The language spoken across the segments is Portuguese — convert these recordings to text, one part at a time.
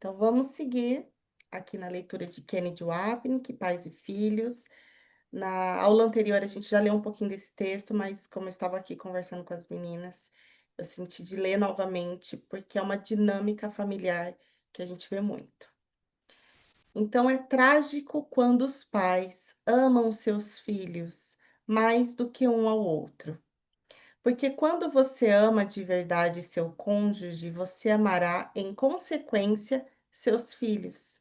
Então, vamos seguir aqui na leitura de Kennedy Wapnick, Pais e Filhos. Na aula anterior, a gente já leu um pouquinho desse texto, mas como eu estava aqui conversando com as meninas, eu senti de ler novamente, porque é uma dinâmica familiar que a gente vê muito. Então, é trágico quando os pais amam seus filhos mais do que um ao outro. Porque quando você ama de verdade seu cônjuge, você amará, em consequência, seus filhos.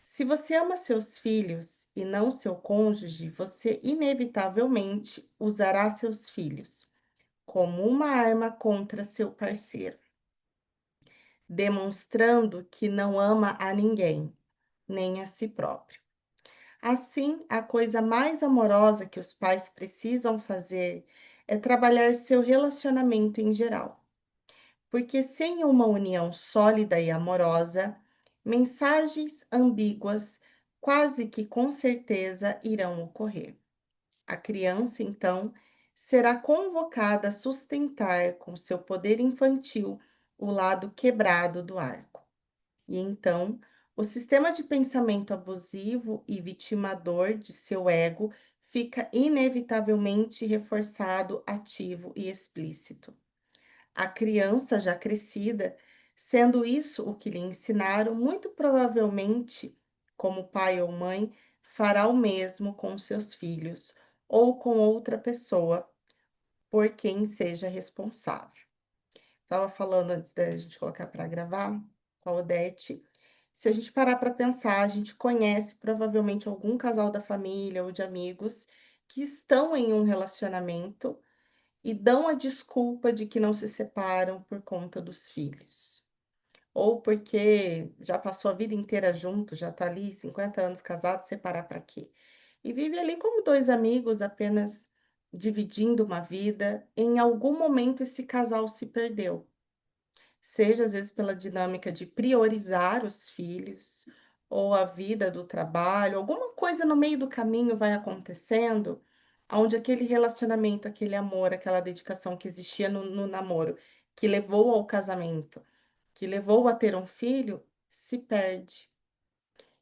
Se você ama seus filhos e não seu cônjuge, você inevitavelmente usará seus filhos como uma arma contra seu parceiro, demonstrando que não ama a ninguém, nem a si próprio. Assim, a coisa mais amorosa que os pais precisam fazer é trabalhar seu relacionamento em geral. Porque sem uma união sólida e amorosa, mensagens ambíguas quase que com certeza irão ocorrer. A criança, então, será convocada a sustentar com seu poder infantil o lado quebrado do arco. E então, o sistema de pensamento abusivo e vitimador de seu ego fica inevitavelmente reforçado, ativo e explícito. A criança já crescida, sendo isso o que lhe ensinaram, muito provavelmente, como pai ou mãe, fará o mesmo com seus filhos ou com outra pessoa por quem seja responsável. Estava falando antes da gente colocar para gravar com a Odete. Se a gente parar para pensar, a gente conhece provavelmente algum casal da família ou de amigos que estão em um relacionamento e dão a desculpa de que não se separam por conta dos filhos. Ou porque já passou a vida inteira junto, já está ali 50 anos casado, separar para quê? E vive ali como dois amigos, apenas dividindo uma vida. Em algum momento esse casal se perdeu. Seja às vezes pela dinâmica de priorizar os filhos ou a vida do trabalho, alguma coisa no meio do caminho vai acontecendo, onde aquele relacionamento, aquele amor, aquela dedicação que existia no namoro, que levou ao casamento, que levou a ter um filho, se perde.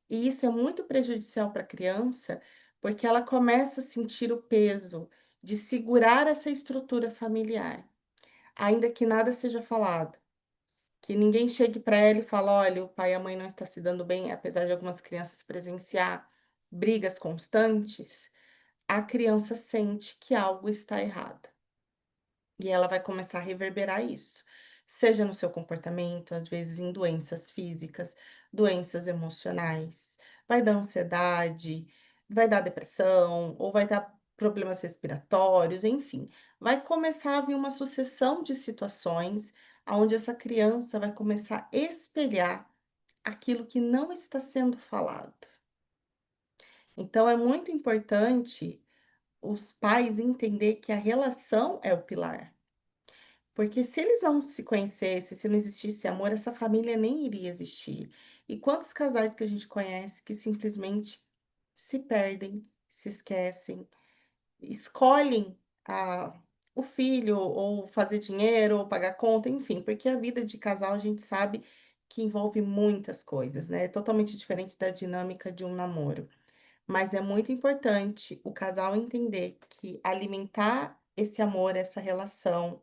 E isso é muito prejudicial para a criança, porque ela começa a sentir o peso de segurar essa estrutura familiar, ainda que nada seja falado. Que ninguém chegue para ela e fale: olha, o pai e a mãe não estão se dando bem, apesar de algumas crianças presenciar brigas constantes, a criança sente que algo está errado. E ela vai começar a reverberar isso, seja no seu comportamento, às vezes em doenças físicas, doenças emocionais, vai dar ansiedade, vai dar depressão, ou vai dar problemas respiratórios, enfim, vai começar a vir uma sucessão de situações onde essa criança vai começar a espelhar aquilo que não está sendo falado. Então, é muito importante os pais entender que a relação é o pilar. Porque se eles não se conhecessem, se não existisse amor, essa família nem iria existir. E quantos casais que a gente conhece que simplesmente se perdem, se esquecem, escolhem o filho, ou fazer dinheiro, ou pagar conta, enfim, porque a vida de casal a gente sabe que envolve muitas coisas, né? É totalmente diferente da dinâmica de um namoro. Mas é muito importante o casal entender que alimentar esse amor, essa relação,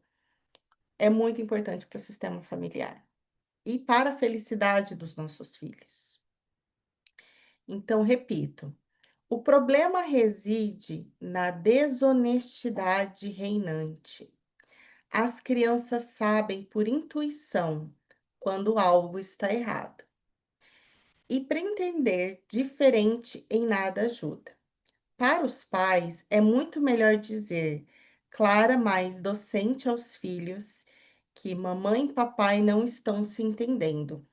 é muito importante para o sistema familiar e para a felicidade dos nossos filhos. Então, repito, o problema reside na desonestidade reinante. As crianças sabem por intuição quando algo está errado. E pretender diferente em nada ajuda. Para os pais, é muito melhor dizer, clara, mais docente aos filhos, que mamãe e papai não estão se entendendo,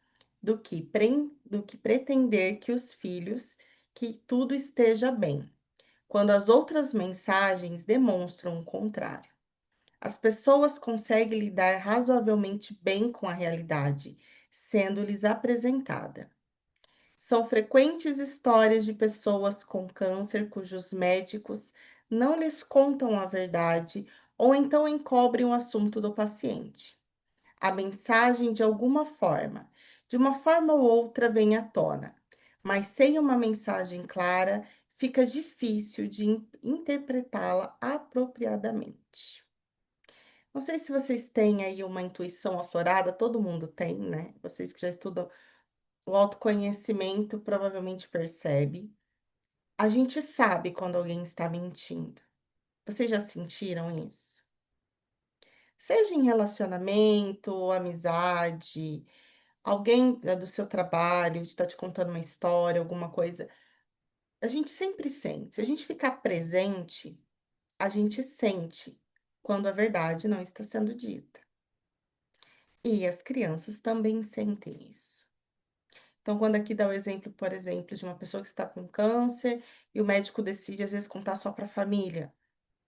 do que pretender que os filhos, que tudo esteja bem, quando as outras mensagens demonstram o contrário. As pessoas conseguem lidar razoavelmente bem com a realidade, sendo-lhes apresentada. São frequentes histórias de pessoas com câncer cujos médicos não lhes contam a verdade ou então encobrem o assunto do paciente. A mensagem, de alguma forma, de uma forma ou outra vem à tona, mas sem uma mensagem clara, fica difícil de interpretá-la apropriadamente. Não sei se vocês têm aí uma intuição aflorada, todo mundo tem, né? Vocês que já estudam o autoconhecimento provavelmente percebe. A gente sabe quando alguém está mentindo. Vocês já sentiram isso? Seja em relacionamento, amizade, alguém do seu trabalho está te contando uma história, alguma coisa. A gente sempre sente. Se a gente ficar presente, a gente sente quando a verdade não está sendo dita. E as crianças também sentem isso. Então, quando aqui dá o exemplo, por exemplo, de uma pessoa que está com câncer e o médico decide, às vezes, contar só para a família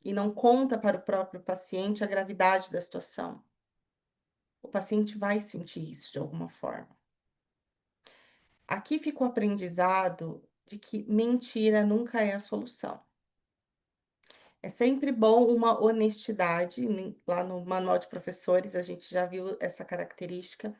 e não conta para o próprio paciente a gravidade da situação. O paciente vai sentir isso de alguma forma. Aqui fica o aprendizado de que mentira nunca é a solução. É sempre bom uma honestidade, lá no manual de professores a gente já viu essa característica.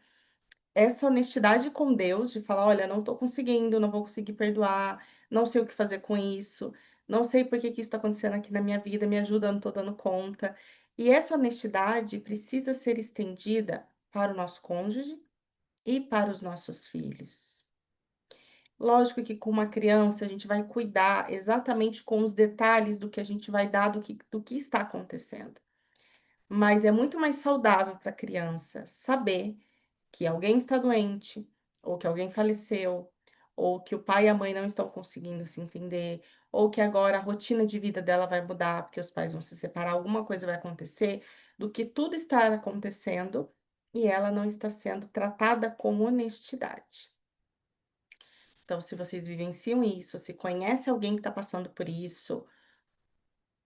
Essa honestidade com Deus, de falar: "Olha, não estou conseguindo, não vou conseguir perdoar, não sei o que fazer com isso, não sei por que que isso está acontecendo aqui na minha vida, me ajuda, não estou dando conta". E essa honestidade precisa ser estendida para o nosso cônjuge e para os nossos filhos. Lógico que com uma criança a gente vai cuidar exatamente com os detalhes do que a gente vai dar do que está acontecendo, mas é muito mais saudável para a criança saber que alguém está doente, ou que alguém faleceu, ou que o pai e a mãe não estão conseguindo se entender, ou que agora a rotina de vida dela vai mudar porque os pais vão se separar, alguma coisa vai acontecer, do que tudo está acontecendo e ela não está sendo tratada com honestidade. Então, se vocês vivenciam isso, se conhece alguém que está passando por isso,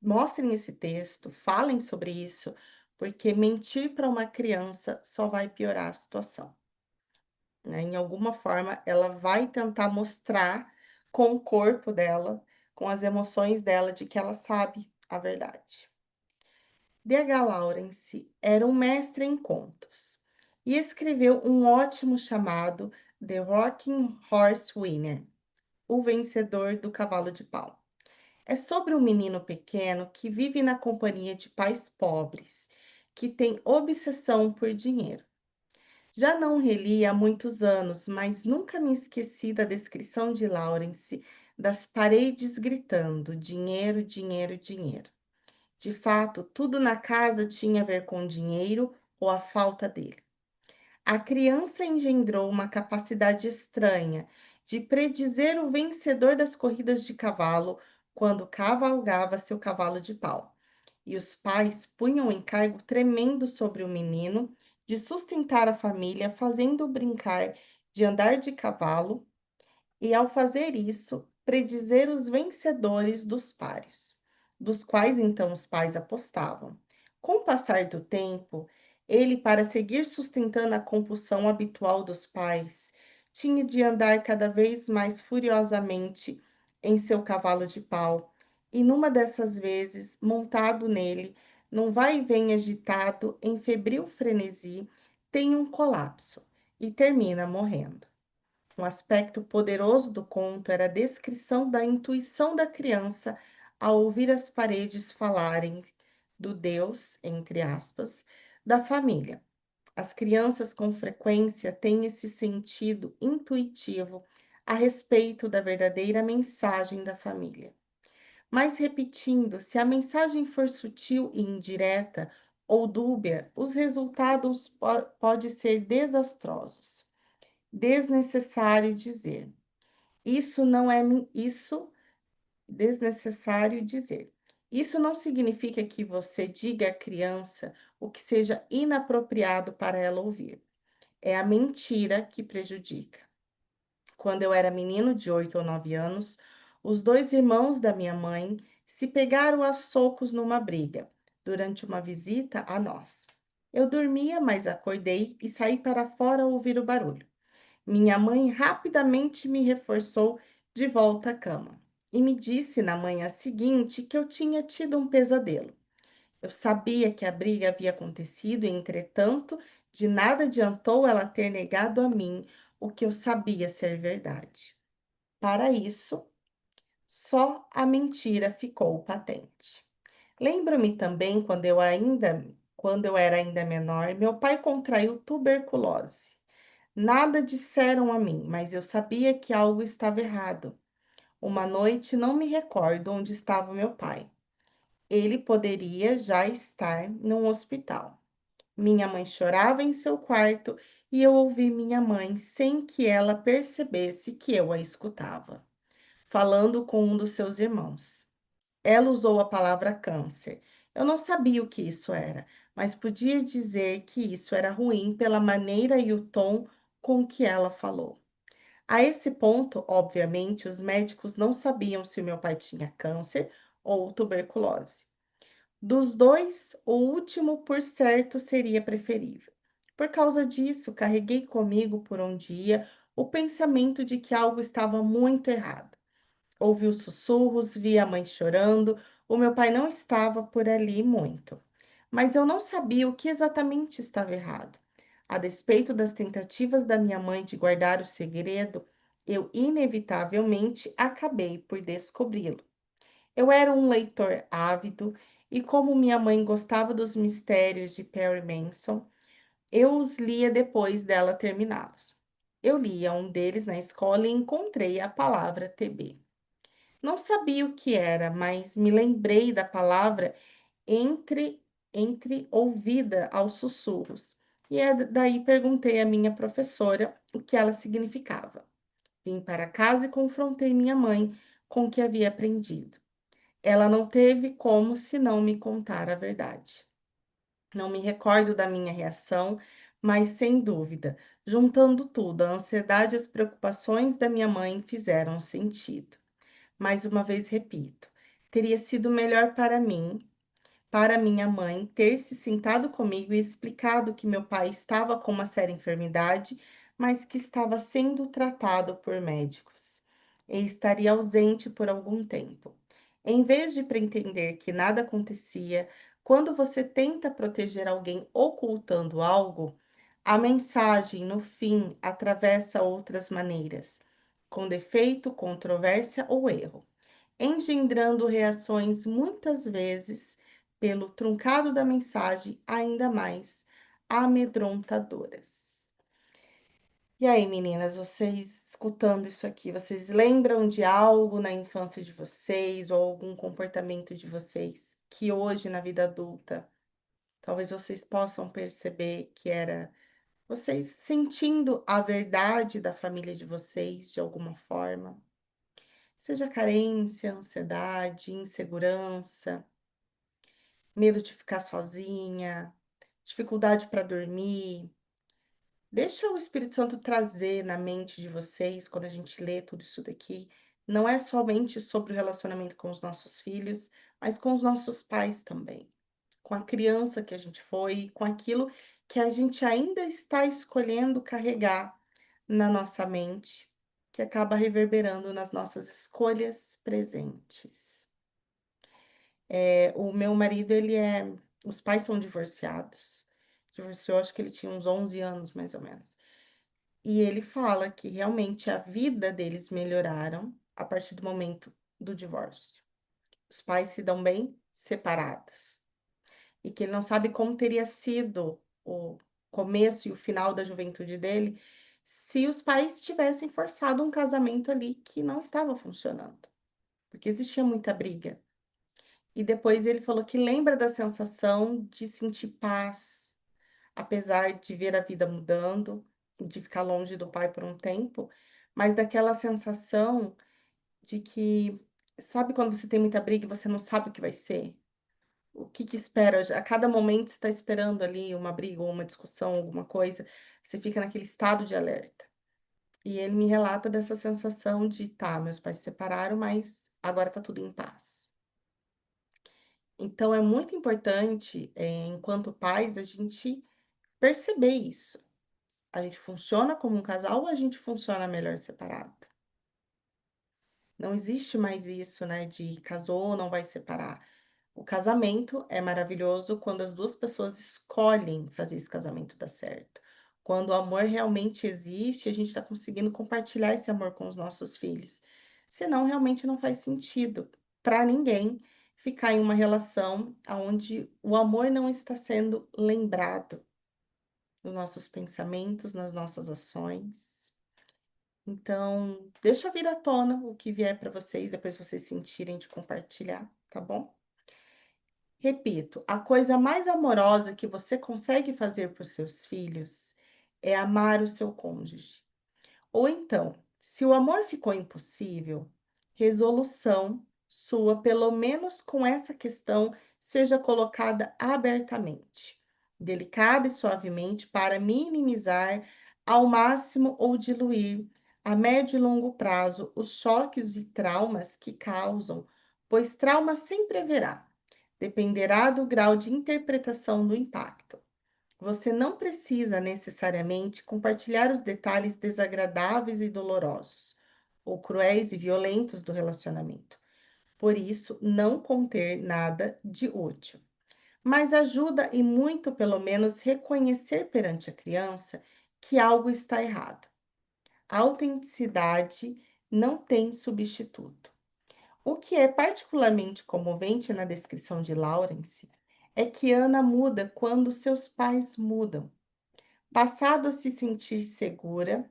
mostrem esse texto, falem sobre isso, porque mentir para uma criança só vai piorar a situação. Né? Em alguma forma, ela vai tentar mostrar com o corpo dela, com as emoções dela, de que ela sabe a verdade. D.H. Lawrence era um mestre em contos e escreveu um ótimo chamado The Rocking Horse Winner, o vencedor do cavalo de pau. É sobre um menino pequeno que vive na companhia de pais pobres, que tem obsessão por dinheiro. Já não reli há muitos anos, mas nunca me esqueci da descrição de Lawrence das paredes gritando: dinheiro, dinheiro, dinheiro. De fato, tudo na casa tinha a ver com dinheiro ou a falta dele. A criança engendrou uma capacidade estranha de predizer o vencedor das corridas de cavalo quando cavalgava seu cavalo de pau. E os pais punham um encargo tremendo sobre o menino de sustentar a família, fazendo-o brincar de andar de cavalo e, ao fazer isso, predizer os vencedores dos páreos, dos quais então os pais apostavam. Com o passar do tempo, ele, para seguir sustentando a compulsão habitual dos pais, tinha de andar cada vez mais furiosamente em seu cavalo de pau, e numa dessas vezes, montado nele, num vai e vem agitado, em febril frenesi, tem um colapso e termina morrendo. Um aspecto poderoso do conto era a descrição da intuição da criança ao ouvir as paredes falarem do Deus, entre aspas, da família. As crianças com frequência têm esse sentido intuitivo a respeito da verdadeira mensagem da família. Mas repetindo, se a mensagem for sutil e indireta ou dúbia, os resultados podem ser desastrosos. Desnecessário dizer. Isso não é isso desnecessário dizer. Isso não significa que você diga à criança o que seja inapropriado para ela ouvir. É a mentira que prejudica. Quando eu era menino de 8 ou 9 anos, os dois irmãos da minha mãe se pegaram a socos numa briga, durante uma visita a nós. Eu dormia, mas acordei e saí para fora a ouvir o barulho. Minha mãe rapidamente me reforçou de volta à cama e me disse na manhã seguinte que eu tinha tido um pesadelo. Eu sabia que a briga havia acontecido e, entretanto, de nada adiantou ela ter negado a mim o que eu sabia ser verdade. Para isso, só a mentira ficou patente. Lembro-me também quando eu era ainda menor, meu pai contraiu tuberculose. Nada disseram a mim, mas eu sabia que algo estava errado. Uma noite não me recordo onde estava meu pai. Ele poderia já estar num hospital. Minha mãe chorava em seu quarto e eu ouvi minha mãe sem que ela percebesse que eu a escutava, falando com um dos seus irmãos. Ela usou a palavra câncer. Eu não sabia o que isso era, mas podia dizer que isso era ruim pela maneira e o tom com que ela falou. A esse ponto, obviamente, os médicos não sabiam se meu pai tinha câncer ou tuberculose. Dos dois, o último, por certo, seria preferível. Por causa disso, carreguei comigo por um dia o pensamento de que algo estava muito errado. Ouvi os sussurros, vi a mãe chorando, o meu pai não estava por ali muito. Mas eu não sabia o que exatamente estava errado. A despeito das tentativas da minha mãe de guardar o segredo, eu inevitavelmente acabei por descobri-lo. Eu era um leitor ávido e, como minha mãe gostava dos mistérios de Perry Mason, eu os lia depois dela terminá-los. Eu lia um deles na escola e encontrei a palavra TB. Não sabia o que era, mas me lembrei da palavra entre, entre ouvida aos sussurros. E daí perguntei à minha professora o que ela significava. Vim para casa e confrontei minha mãe com o que havia aprendido. Ela não teve como senão me contar a verdade. Não me recordo da minha reação, mas sem dúvida, juntando tudo, a ansiedade e as preocupações da minha mãe fizeram sentido. Mais uma vez repito, teria sido melhor para mim, para minha mãe, ter se sentado comigo e explicado que meu pai estava com uma séria enfermidade, mas que estava sendo tratado por médicos e estaria ausente por algum tempo. Em vez de pretender que nada acontecia, quando você tenta proteger alguém ocultando algo, a mensagem, no fim, atravessa outras maneiras, com defeito, controvérsia ou erro, engendrando reações muitas vezes pelo truncado da mensagem ainda mais amedrontadoras. E aí, meninas, vocês escutando isso aqui, vocês lembram de algo na infância de vocês ou algum comportamento de vocês que hoje na vida adulta, talvez vocês possam perceber que era vocês sentindo a verdade da família de vocês de alguma forma? Seja carência, ansiedade, insegurança, medo de ficar sozinha, dificuldade para dormir. Deixa o Espírito Santo trazer na mente de vocês, quando a gente lê tudo isso daqui, não é somente sobre o relacionamento com os nossos filhos, mas com os nossos pais também, com a criança que a gente foi, com aquilo que a gente ainda está escolhendo carregar na nossa mente, que acaba reverberando nas nossas escolhas presentes. O meu marido, os pais são divorciados. Divorciou, acho que ele tinha uns 11 anos, mais ou menos. E ele fala que realmente a vida deles melhoraram a partir do momento do divórcio. Os pais se dão bem separados. E que ele não sabe como teria sido o começo e o final da juventude dele se os pais tivessem forçado um casamento ali que não estava funcionando, porque existia muita briga. E depois ele falou que lembra da sensação de sentir paz, apesar de ver a vida mudando, de ficar longe do pai por um tempo, mas daquela sensação de que, sabe quando você tem muita briga e você não sabe o que vai ser? O que que espera? A cada momento você está esperando ali uma briga ou uma discussão, alguma coisa, você fica naquele estado de alerta. E ele me relata dessa sensação de, tá, meus pais se separaram, mas agora tá tudo em paz. Então, é muito importante, enquanto pais, a gente perceber isso. A gente funciona como um casal ou a gente funciona melhor separado? Não existe mais isso, né, de casou, não vai separar. O casamento é maravilhoso quando as duas pessoas escolhem fazer esse casamento dar certo. Quando o amor realmente existe, a gente está conseguindo compartilhar esse amor com os nossos filhos. Senão, realmente não faz sentido para ninguém ficar em uma relação onde o amor não está sendo lembrado nos nossos pensamentos, nas nossas ações. Então, deixa vir à tona o que vier para vocês, depois vocês sentirem de compartilhar, tá bom? Repito, a coisa mais amorosa que você consegue fazer por seus filhos é amar o seu cônjuge. Ou então, se o amor ficou impossível, resolução sua, pelo menos com essa questão, seja colocada abertamente, delicada e suavemente, para minimizar ao máximo ou diluir a médio e longo prazo os choques e traumas que causam, pois trauma sempre haverá, dependerá do grau de interpretação do impacto. Você não precisa necessariamente compartilhar os detalhes desagradáveis e dolorosos, ou cruéis e violentos do relacionamento. Por isso, não conter nada de útil. Mas ajuda e muito, pelo menos, reconhecer perante a criança que algo está errado. A autenticidade não tem substituto. O que é particularmente comovente na descrição de Lawrence é que Ana muda quando seus pais mudam. Passado a se sentir segura,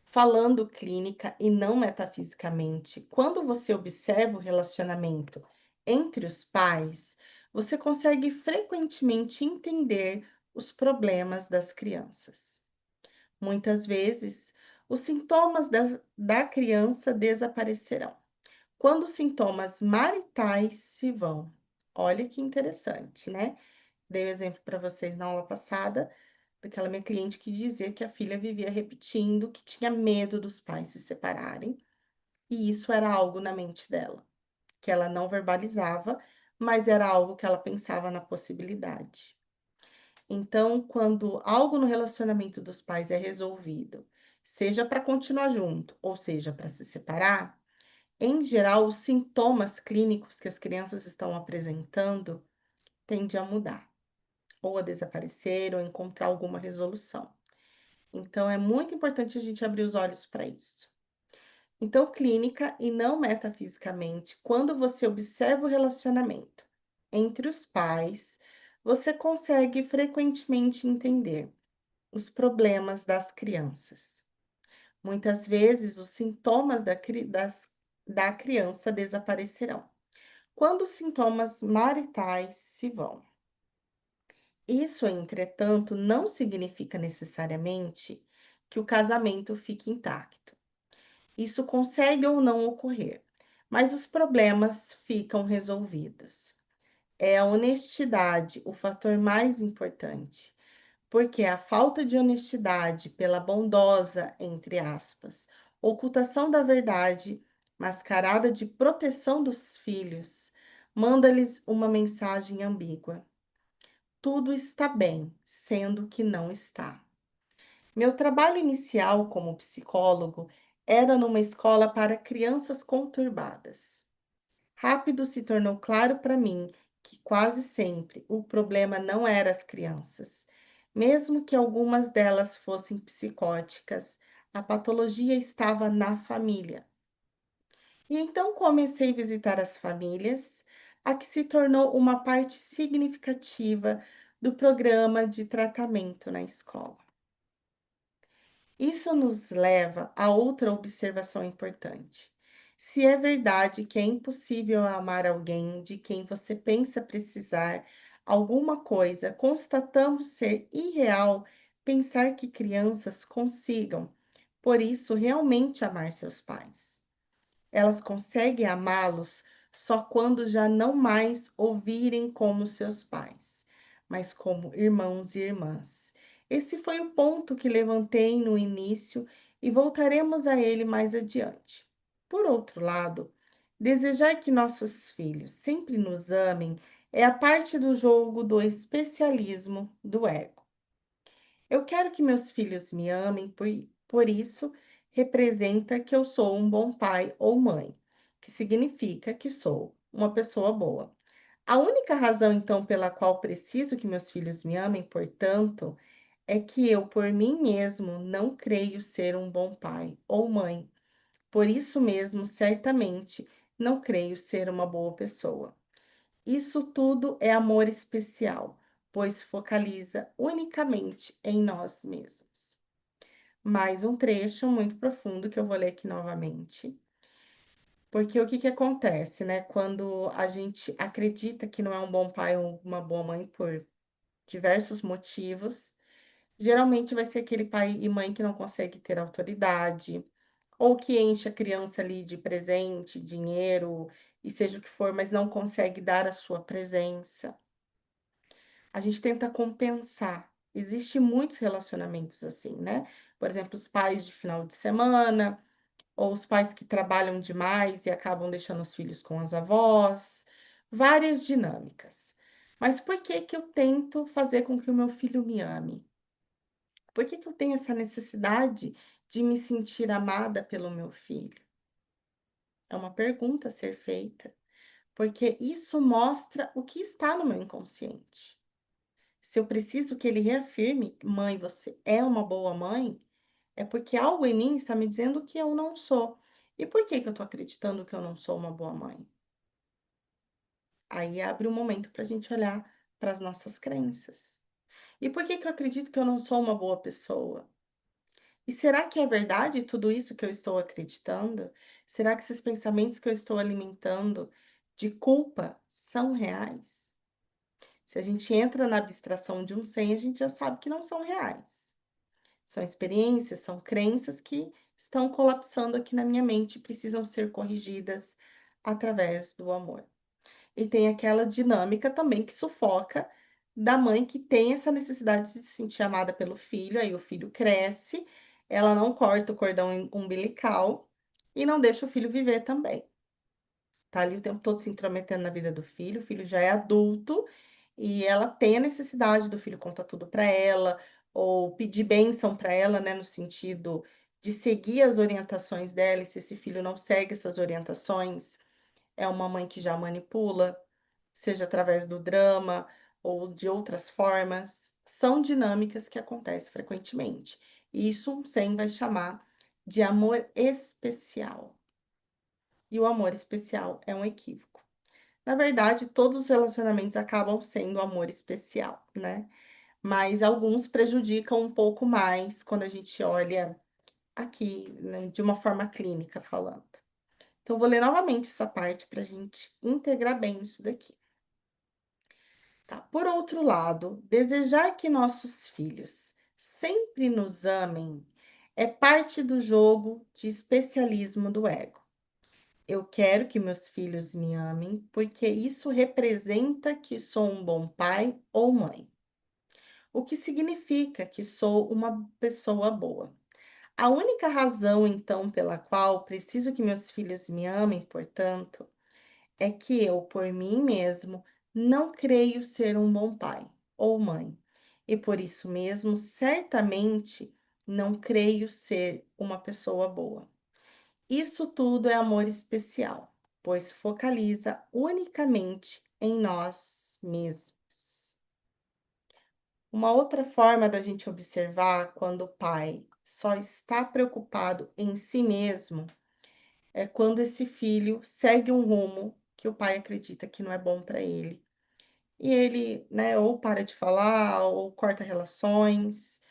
falando clínica e não metafisicamente, quando você observa o relacionamento entre os pais, você consegue frequentemente entender os problemas das crianças. Muitas vezes, os sintomas da criança desaparecerão quando os sintomas maritais se vão. Olha que interessante, né? Dei o exemplo para vocês na aula passada daquela minha cliente que dizia que a filha vivia repetindo que tinha medo dos pais se separarem, e isso era algo na mente dela, que ela não verbalizava, mas era algo que ela pensava na possibilidade. Então, quando algo no relacionamento dos pais é resolvido, seja para continuar junto, ou seja, para se separar, em geral, os sintomas clínicos que as crianças estão apresentando tendem a mudar, ou a desaparecer, ou encontrar alguma resolução. Então, é muito importante a gente abrir os olhos para isso. Então, clínica e não metafisicamente, quando você observa o relacionamento entre os pais, você consegue frequentemente entender os problemas das crianças. Muitas vezes, os sintomas da criança desaparecerão, quando os sintomas maritais se vão. Isso, entretanto, não significa necessariamente que o casamento fique intacto. Isso consegue ou não ocorrer, mas os problemas ficam resolvidos. É a honestidade o fator mais importante, porque a falta de honestidade pela bondosa, entre aspas, ocultação da verdade, mascarada de proteção dos filhos, manda-lhes uma mensagem ambígua. Tudo está bem, sendo que não está. Meu trabalho inicial como psicólogo era numa escola para crianças conturbadas. Rápido se tornou claro para mim que quase sempre o problema não era as crianças. Mesmo que algumas delas fossem psicóticas, a patologia estava na família. E então comecei a visitar as famílias, a que se tornou uma parte significativa do programa de tratamento na escola. Isso nos leva a outra observação importante. Se é verdade que é impossível amar alguém de quem você pensa precisar alguma coisa, constatamos ser irreal pensar que crianças consigam, por isso, realmente amar seus pais. Elas conseguem amá-los só quando já não mais ouvirem como seus pais, mas como irmãos e irmãs. Esse foi o ponto que levantei no início e voltaremos a ele mais adiante. Por outro lado, desejar que nossos filhos sempre nos amem é a parte do jogo do especialismo do ego. Eu quero que meus filhos me amem, por isso representa que eu sou um bom pai ou mãe, que significa que sou uma pessoa boa. A única razão, então, pela qual preciso que meus filhos me amem, portanto, é que eu, por mim mesmo, não creio ser um bom pai ou mãe. Por isso mesmo, certamente, não creio ser uma boa pessoa. Isso tudo é amor especial, pois focaliza unicamente em nós mesmos. Mais um trecho muito profundo que eu vou ler aqui novamente. Porque o que que acontece, né? Quando a gente acredita que não é um bom pai ou uma boa mãe por diversos motivos, geralmente vai ser aquele pai e mãe que não consegue ter autoridade, ou que enche a criança ali de presente, dinheiro, e seja o que for, mas não consegue dar a sua presença. A gente tenta compensar. Existem muitos relacionamentos assim, né? Por exemplo, os pais de final de semana, ou os pais que trabalham demais e acabam deixando os filhos com as avós, várias dinâmicas. Mas por que que eu tento fazer com que o meu filho me ame? Por que que eu tenho essa necessidade de me sentir amada pelo meu filho? É uma pergunta a ser feita, porque isso mostra o que está no meu inconsciente. Se eu preciso que ele reafirme, mãe, você é uma boa mãe, é porque algo em mim está me dizendo que eu não sou. E por que que eu estou acreditando que eu não sou uma boa mãe? Aí abre um momento para a gente olhar para as nossas crenças. E por que que eu acredito que eu não sou uma boa pessoa? E será que é verdade tudo isso que eu estou acreditando? Será que esses pensamentos que eu estou alimentando de culpa são reais? Se a gente entra na abstração de um 100, a gente já sabe que não são reais. São experiências, são crenças que estão colapsando aqui na minha mente e precisam ser corrigidas através do amor. E tem aquela dinâmica também que sufoca da mãe que tem essa necessidade de se sentir amada pelo filho, aí o filho cresce, ela não corta o cordão umbilical e não deixa o filho viver também. Tá ali o tempo todo se intrometendo na vida do filho, o filho já é adulto e ela tem a necessidade do filho contar tudo para ela, ou pedir bênção para ela, né, no sentido de seguir as orientações dela, e se esse filho não segue essas orientações, é uma mãe que já manipula, seja através do drama ou de outras formas. São dinâmicas que acontecem frequentemente. E isso um 100 vai chamar de amor especial. E o amor especial é um equívoco. Na verdade, todos os relacionamentos acabam sendo amor especial, né? Mas alguns prejudicam um pouco mais quando a gente olha aqui, né, de uma forma clínica falando. Então, vou ler novamente essa parte para a gente integrar bem isso daqui. Tá? Por outro lado, desejar que nossos filhos sempre nos amem é parte do jogo de especialismo do ego. Eu quero que meus filhos me amem porque isso representa que sou um bom pai ou mãe, o que significa que sou uma pessoa boa. A única razão, então, pela qual preciso que meus filhos me amem, portanto, é que eu, por mim mesmo, não creio ser um bom pai ou mãe, e por isso mesmo, certamente, não creio ser uma pessoa boa. Isso tudo é amor especial, pois focaliza unicamente em nós mesmos. Uma outra forma da gente observar quando o pai só está preocupado em si mesmo é quando esse filho segue um rumo que o pai acredita que não é bom para ele. E ele, né, ou para de falar, ou corta relações,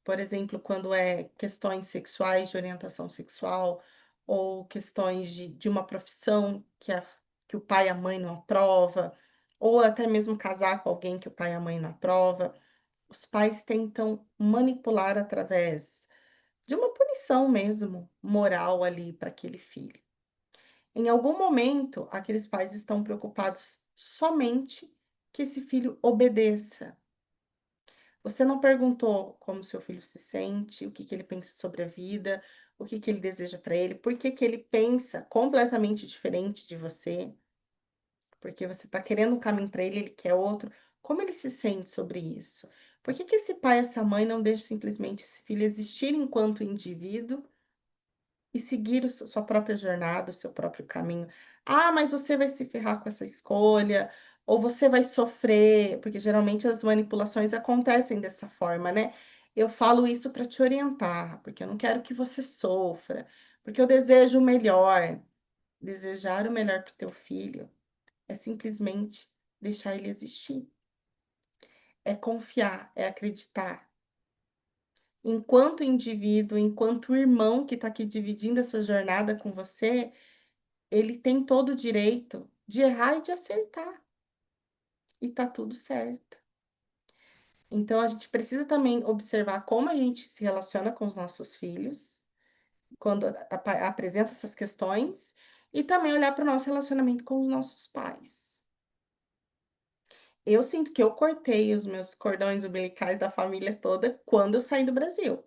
por exemplo, quando é questões sexuais, de orientação sexual, ou questões de uma profissão que o pai e a mãe não aprova, ou até mesmo casar com alguém que o pai e a mãe não aprova. Os pais tentam manipular através de uma punição mesmo, moral ali para aquele filho. Em algum momento, aqueles pais estão preocupados somente que esse filho obedeça. Você não perguntou como seu filho se sente, o que que ele pensa sobre a vida, o que que ele deseja para ele, por que que ele pensa completamente diferente de você, porque você está querendo um caminho para ele, ele quer outro. Como ele se sente sobre isso? Por que que esse pai e essa mãe não deixam simplesmente esse filho existir enquanto indivíduo e seguir sua própria jornada, o seu próprio caminho? Ah, mas você vai se ferrar com essa escolha, ou você vai sofrer, porque geralmente as manipulações acontecem dessa forma, né? Eu falo isso para te orientar, porque eu não quero que você sofra, porque eu desejo o melhor. Desejar o melhor para o teu filho é simplesmente deixar ele existir, é confiar, é acreditar. Enquanto indivíduo, enquanto irmão que está aqui dividindo essa jornada com você, ele tem todo o direito de errar e de acertar, e tá tudo certo. Então, a gente precisa também observar como a gente se relaciona com os nossos filhos, quando apresenta essas questões, e também olhar para o nosso relacionamento com os nossos pais. Eu sinto que eu cortei os meus cordões umbilicais da família toda quando eu saí do Brasil.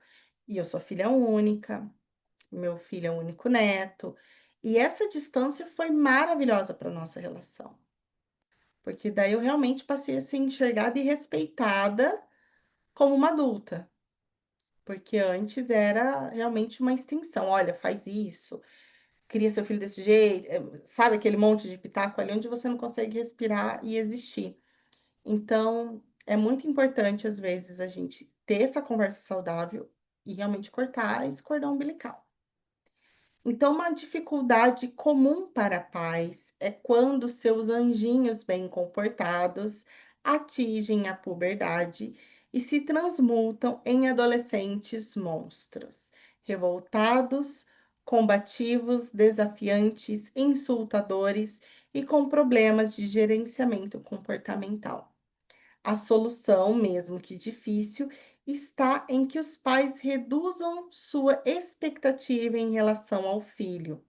E eu sou filha única, meu filho é o único neto, e essa distância foi maravilhosa para nossa relação, porque daí eu realmente passei a ser enxergada e respeitada como uma adulta, porque antes era realmente uma extensão. Olha, faz isso, cria seu filho desse jeito, sabe aquele monte de pitaco ali onde você não consegue respirar e existir. Então, é muito importante, às vezes, a gente ter essa conversa saudável e realmente cortar esse cordão umbilical. Então, uma dificuldade comum para pais é quando seus anjinhos bem comportados atingem a puberdade e se transmutam em adolescentes monstros, revoltados, combativos, desafiantes, insultadores e com problemas de gerenciamento comportamental. A solução, mesmo que difícil, está em que os pais reduzam sua expectativa em relação ao filho.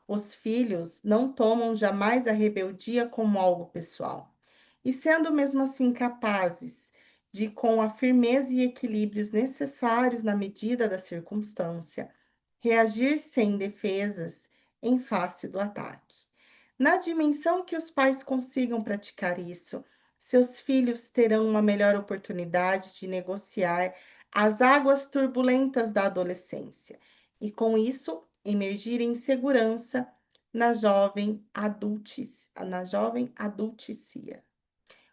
Os filhos não tomam jamais a rebeldia como algo pessoal, e sendo mesmo assim capazes de, com a firmeza e equilíbrios necessários na medida da circunstância, reagir sem defesas em face do ataque. Na dimensão que os pais consigam praticar isso, seus filhos terão uma melhor oportunidade de negociar as águas turbulentas da adolescência e, com isso, emergir em segurança na jovem adulticia.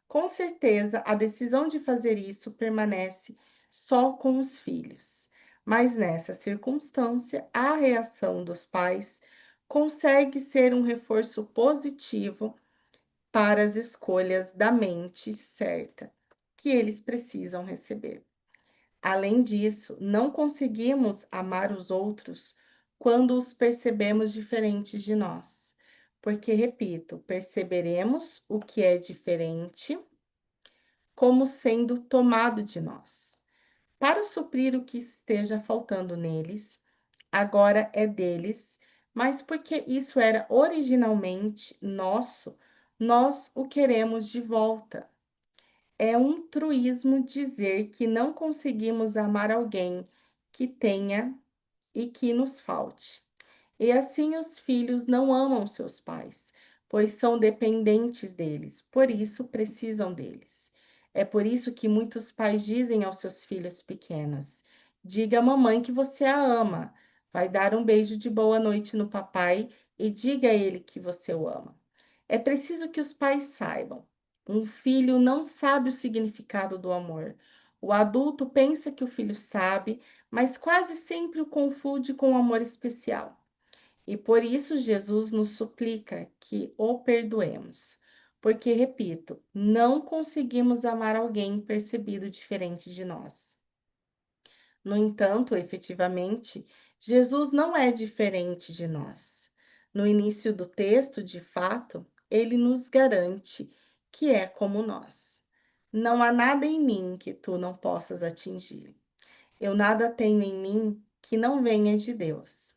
Com certeza, a decisão de fazer isso permanece só com os filhos, mas nessa circunstância, a reação dos pais consegue ser um reforço positivo para as escolhas da mente certa que eles precisam receber. Além disso, não conseguimos amar os outros quando os percebemos diferentes de nós, porque, repito, perceberemos o que é diferente como sendo tomado de nós. Para suprir o que esteja faltando neles, agora é deles, mas porque isso era originalmente nosso, nós o queremos de volta. É um truísmo dizer que não conseguimos amar alguém que tenha e que nos falte. E assim os filhos não amam seus pais, pois são dependentes deles, por isso precisam deles. É por isso que muitos pais dizem aos seus filhos pequenos: diga à mamãe que você a ama, vai dar um beijo de boa noite no papai e diga a ele que você o ama. É preciso que os pais saibam. Um filho não sabe o significado do amor. O adulto pensa que o filho sabe, mas quase sempre o confunde com o amor especial. E por isso Jesus nos suplica que o perdoemos. Porque, repito, não conseguimos amar alguém percebido diferente de nós. No entanto, efetivamente, Jesus não é diferente de nós. No início do texto, de fato, ele nos garante que é como nós. Não há nada em mim que tu não possas atingir. Eu nada tenho em mim que não venha de Deus.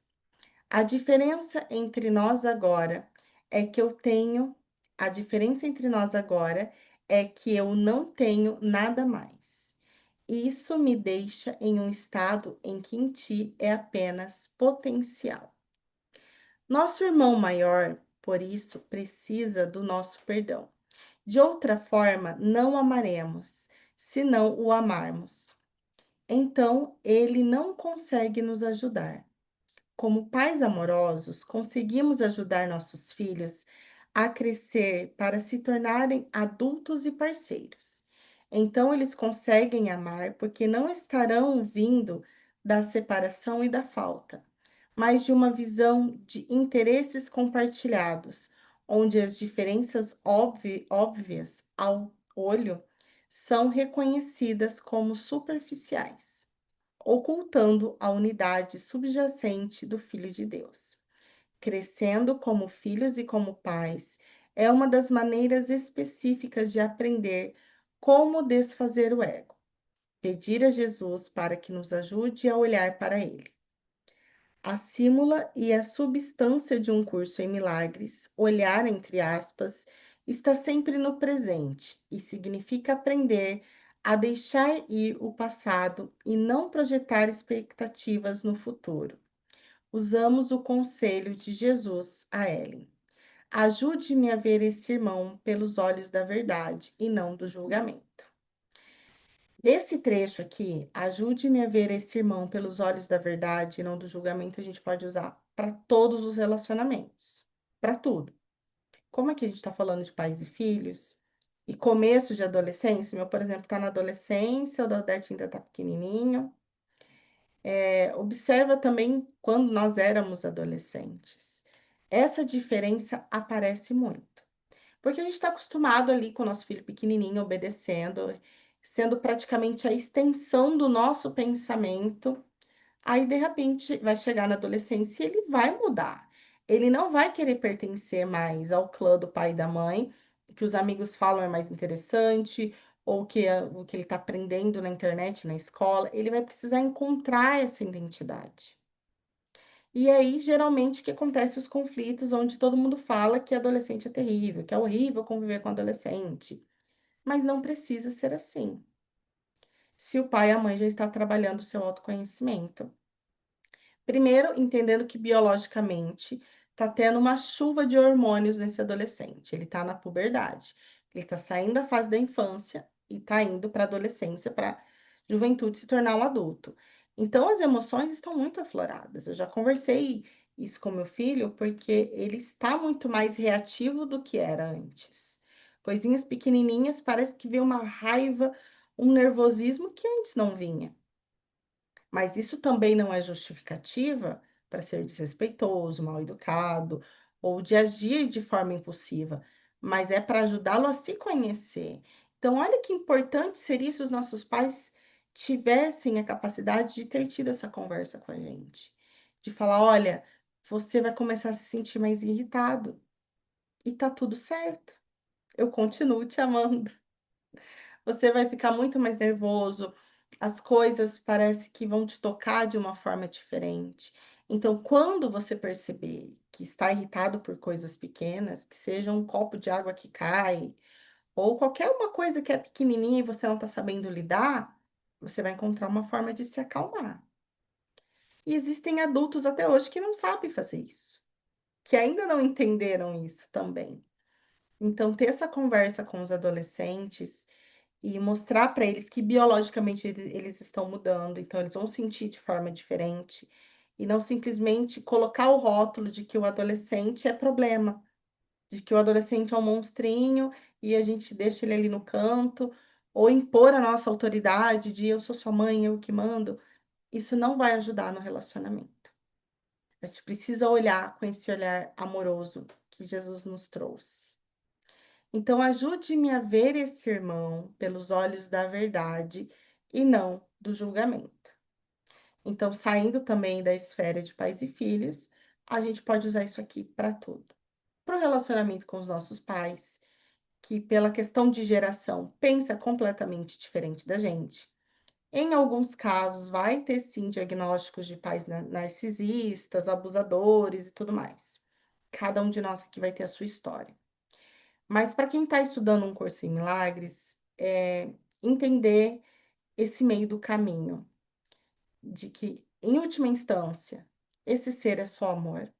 A diferença entre nós agora é que eu tenho, a diferença entre nós agora é que eu não tenho nada mais. Isso me deixa em um estado em que em ti é apenas potencial. Nosso irmão maior, por isso, precisa do nosso perdão. De outra forma, não amaremos, se não o amarmos. Então, ele não consegue nos ajudar. Como pais amorosos, conseguimos ajudar nossos filhos a crescer para se tornarem adultos e parceiros. Então, eles conseguem amar porque não estarão vindo da separação e da falta, mas de uma visão de interesses compartilhados, onde as diferenças óbvias ao olho são reconhecidas como superficiais, ocultando a unidade subjacente do Filho de Deus. Crescendo como filhos e como pais é uma das maneiras específicas de aprender como desfazer o ego. Pedir a Jesus para que nos ajude a olhar para ele. A símula e a substância de um curso em milagres, olhar entre aspas, está sempre no presente e significa aprender a deixar ir o passado e não projetar expectativas no futuro. Usamos o conselho de Jesus a Ellen. Ajude-me a ver esse irmão pelos olhos da verdade e não do julgamento. Nesse trecho aqui, ajude-me a ver esse irmão pelos olhos da verdade e não do julgamento, a gente pode usar para todos os relacionamentos, para tudo. Como aqui a gente está falando de pais e filhos, e começo de adolescência, meu, por exemplo, está na adolescência, o da Odete ainda está pequenininho. Observa também quando nós éramos adolescentes. Essa diferença aparece muito. Porque a gente está acostumado ali com o nosso filho pequenininho, obedecendo, sendo praticamente a extensão do nosso pensamento. Aí, de repente, vai chegar na adolescência e ele vai mudar. Ele não vai querer pertencer mais ao clã do pai e da mãe, que os amigos falam é mais interessante, ou que o que ele está aprendendo na internet, na escola. Ele vai precisar encontrar essa identidade. E aí, geralmente, que acontece os conflitos onde todo mundo fala que adolescente é terrível, que é horrível conviver com adolescente. Mas não precisa ser assim. Se o pai e a mãe já estão trabalhando o seu autoconhecimento. Primeiro, entendendo que biologicamente está tendo uma chuva de hormônios nesse adolescente. Ele está na puberdade. Ele está saindo da fase da infância e está indo para a adolescência, para juventude se tornar um adulto. Então, as emoções estão muito afloradas. Eu já conversei isso com meu filho, porque ele está muito mais reativo do que era antes. Coisinhas pequenininhas, parece que vê uma raiva, um nervosismo que antes não vinha. Mas isso também não é justificativa para ser desrespeitoso, mal educado ou de agir de forma impulsiva, mas é para ajudá-lo a se conhecer. Então, olha que importante seria se os nossos pais tivessem a capacidade de ter tido essa conversa com a gente, de falar: olha, você vai começar a se sentir mais irritado e tá tudo certo. Eu continuo te amando. Você vai ficar muito mais nervoso, as coisas parece que vão te tocar de uma forma diferente. Então, quando você perceber que está irritado por coisas pequenas, que seja um copo de água que cai, ou qualquer uma coisa que é pequenininha e você não está sabendo lidar, você vai encontrar uma forma de se acalmar. E existem adultos até hoje que não sabem fazer isso, que ainda não entenderam isso também. Então, ter essa conversa com os adolescentes e mostrar para eles que biologicamente eles estão mudando, então eles vão sentir de forma diferente, e não simplesmente colocar o rótulo de que o adolescente é problema, de que o adolescente é um monstrinho e a gente deixa ele ali no canto, ou impor a nossa autoridade de eu sou sua mãe, eu que mando. Isso não vai ajudar no relacionamento. A gente precisa olhar com esse olhar amoroso que Jesus nos trouxe. Então, ajude-me a ver esse irmão pelos olhos da verdade e não do julgamento. Então, saindo também da esfera de pais e filhos, a gente pode usar isso aqui para tudo. Para o relacionamento com os nossos pais, que pela questão de geração pensa completamente diferente da gente. Em alguns casos, vai ter sim diagnósticos de pais narcisistas, abusadores e tudo mais. Cada um de nós aqui vai ter a sua história. Mas para quem está estudando um curso em milagres, entender esse meio do caminho, de que, em última instância, esse ser é só amor.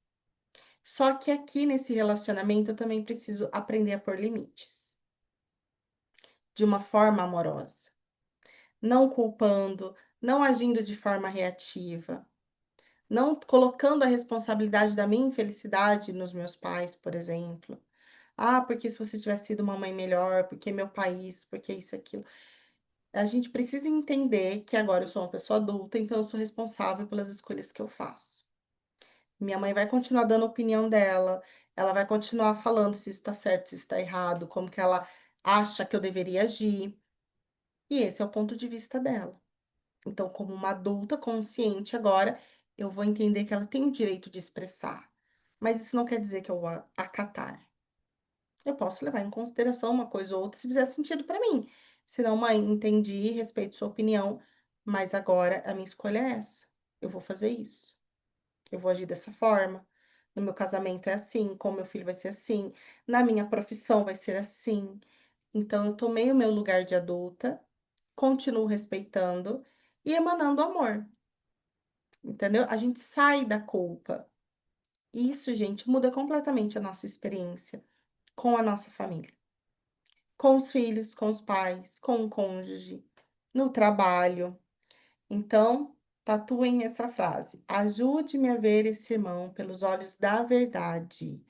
Só que aqui nesse relacionamento eu também preciso aprender a pôr limites, de uma forma amorosa, não culpando, não agindo de forma reativa, não colocando a responsabilidade da minha infelicidade nos meus pais, por exemplo. Ah, porque se você tivesse sido uma mãe melhor, porque meu país, porque isso, aquilo. A gente precisa entender que agora eu sou uma pessoa adulta, então eu sou responsável pelas escolhas que eu faço. Minha mãe vai continuar dando a opinião dela, ela vai continuar falando se está certo, se está errado, como que ela acha que eu deveria agir, e esse é o ponto de vista dela. Então, como uma adulta consciente agora, eu vou entender que ela tem o direito de expressar, mas isso não quer dizer que eu vou acatar. Eu posso levar em consideração uma coisa ou outra se fizer sentido para mim. Se não, mãe, entendi, respeito sua opinião, mas agora a minha escolha é essa. Eu vou fazer isso. Eu vou agir dessa forma. No meu casamento é assim, com meu filho vai ser assim, na minha profissão vai ser assim. Então, eu tomei o meu lugar de adulta, continuo respeitando e emanando amor, entendeu? A gente sai da culpa. Isso, gente, muda completamente a nossa experiência com a nossa família, com os filhos, com os pais, com o cônjuge, no trabalho. Então, tatuem essa frase: ajude-me a ver esse irmão pelos olhos da verdade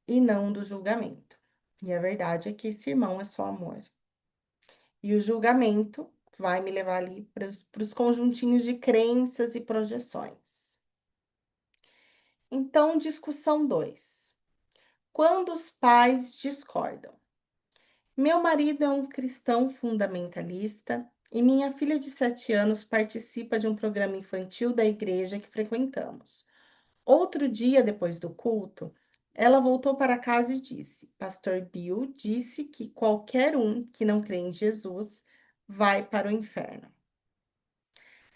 e não do julgamento. E a verdade é que esse irmão é só amor. E o julgamento vai me levar ali para os conjuntinhos de crenças e projeções. Então, discussão 2. Quando os pais discordam. Meu marido é um cristão fundamentalista e minha filha de 7 anos participa de um programa infantil da igreja que frequentamos. Outro dia, depois do culto, ela voltou para casa e disse: Pastor Bill disse que qualquer um que não crê em Jesus vai para o inferno.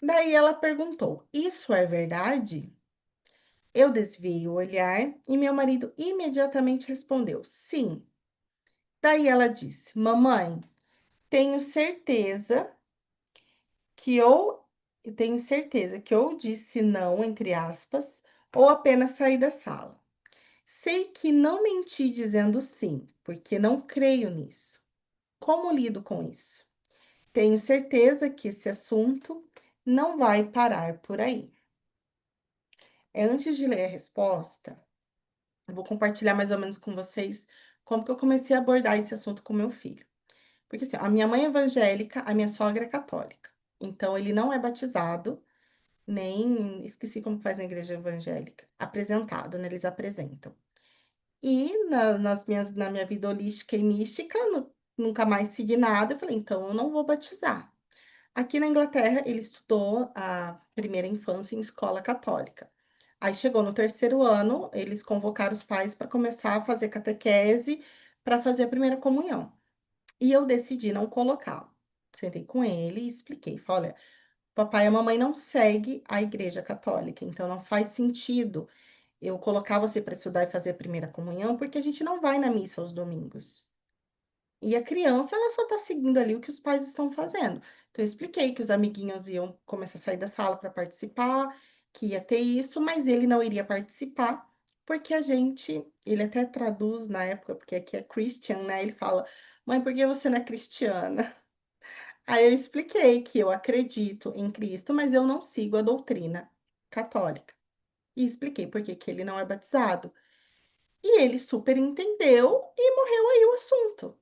Daí ela perguntou: Isso é verdade? Eu desviei o olhar e meu marido imediatamente respondeu: Sim. Daí ela disse: Mamãe, tenho certeza que ou tenho certeza que ou disse não, entre aspas, ou apenas saí da sala. Sei que não menti dizendo sim, porque não creio nisso. Como lido com isso? Tenho certeza que esse assunto não vai parar por aí. Antes de ler a resposta, eu vou compartilhar mais ou menos com vocês como que eu comecei a abordar esse assunto com meu filho. Porque assim, a minha mãe é evangélica, a minha sogra é católica. Então, ele não é batizado, nem esqueci como faz na igreja evangélica. Apresentado, né? Eles apresentam. E na minha vida holística e mística, nunca mais segui nada. Eu falei, então eu não vou batizar. Aqui na Inglaterra, ele estudou a primeira infância em escola católica. Aí chegou no terceiro ano, eles convocaram os pais para começar a fazer catequese para fazer a primeira comunhão. E eu decidi não colocá-lo. Sentei com ele e expliquei. Falei, olha, papai e a mamãe não seguem a igreja católica, então não faz sentido eu colocar você para estudar e fazer a primeira comunhão, porque a gente não vai na missa aos domingos. E a criança, ela só está seguindo ali o que os pais estão fazendo. Então, eu expliquei que os amiguinhos iam começar a sair da sala para participar, que ia ter isso, mas ele não iria participar, porque a gente, ele até traduz na época, porque aqui é Christian, né? Ele fala, mãe, por que você não é cristiana? Aí eu expliquei que eu acredito em Cristo, mas eu não sigo a doutrina católica. E expliquei por que que ele não é batizado. E ele super entendeu e morreu aí o assunto.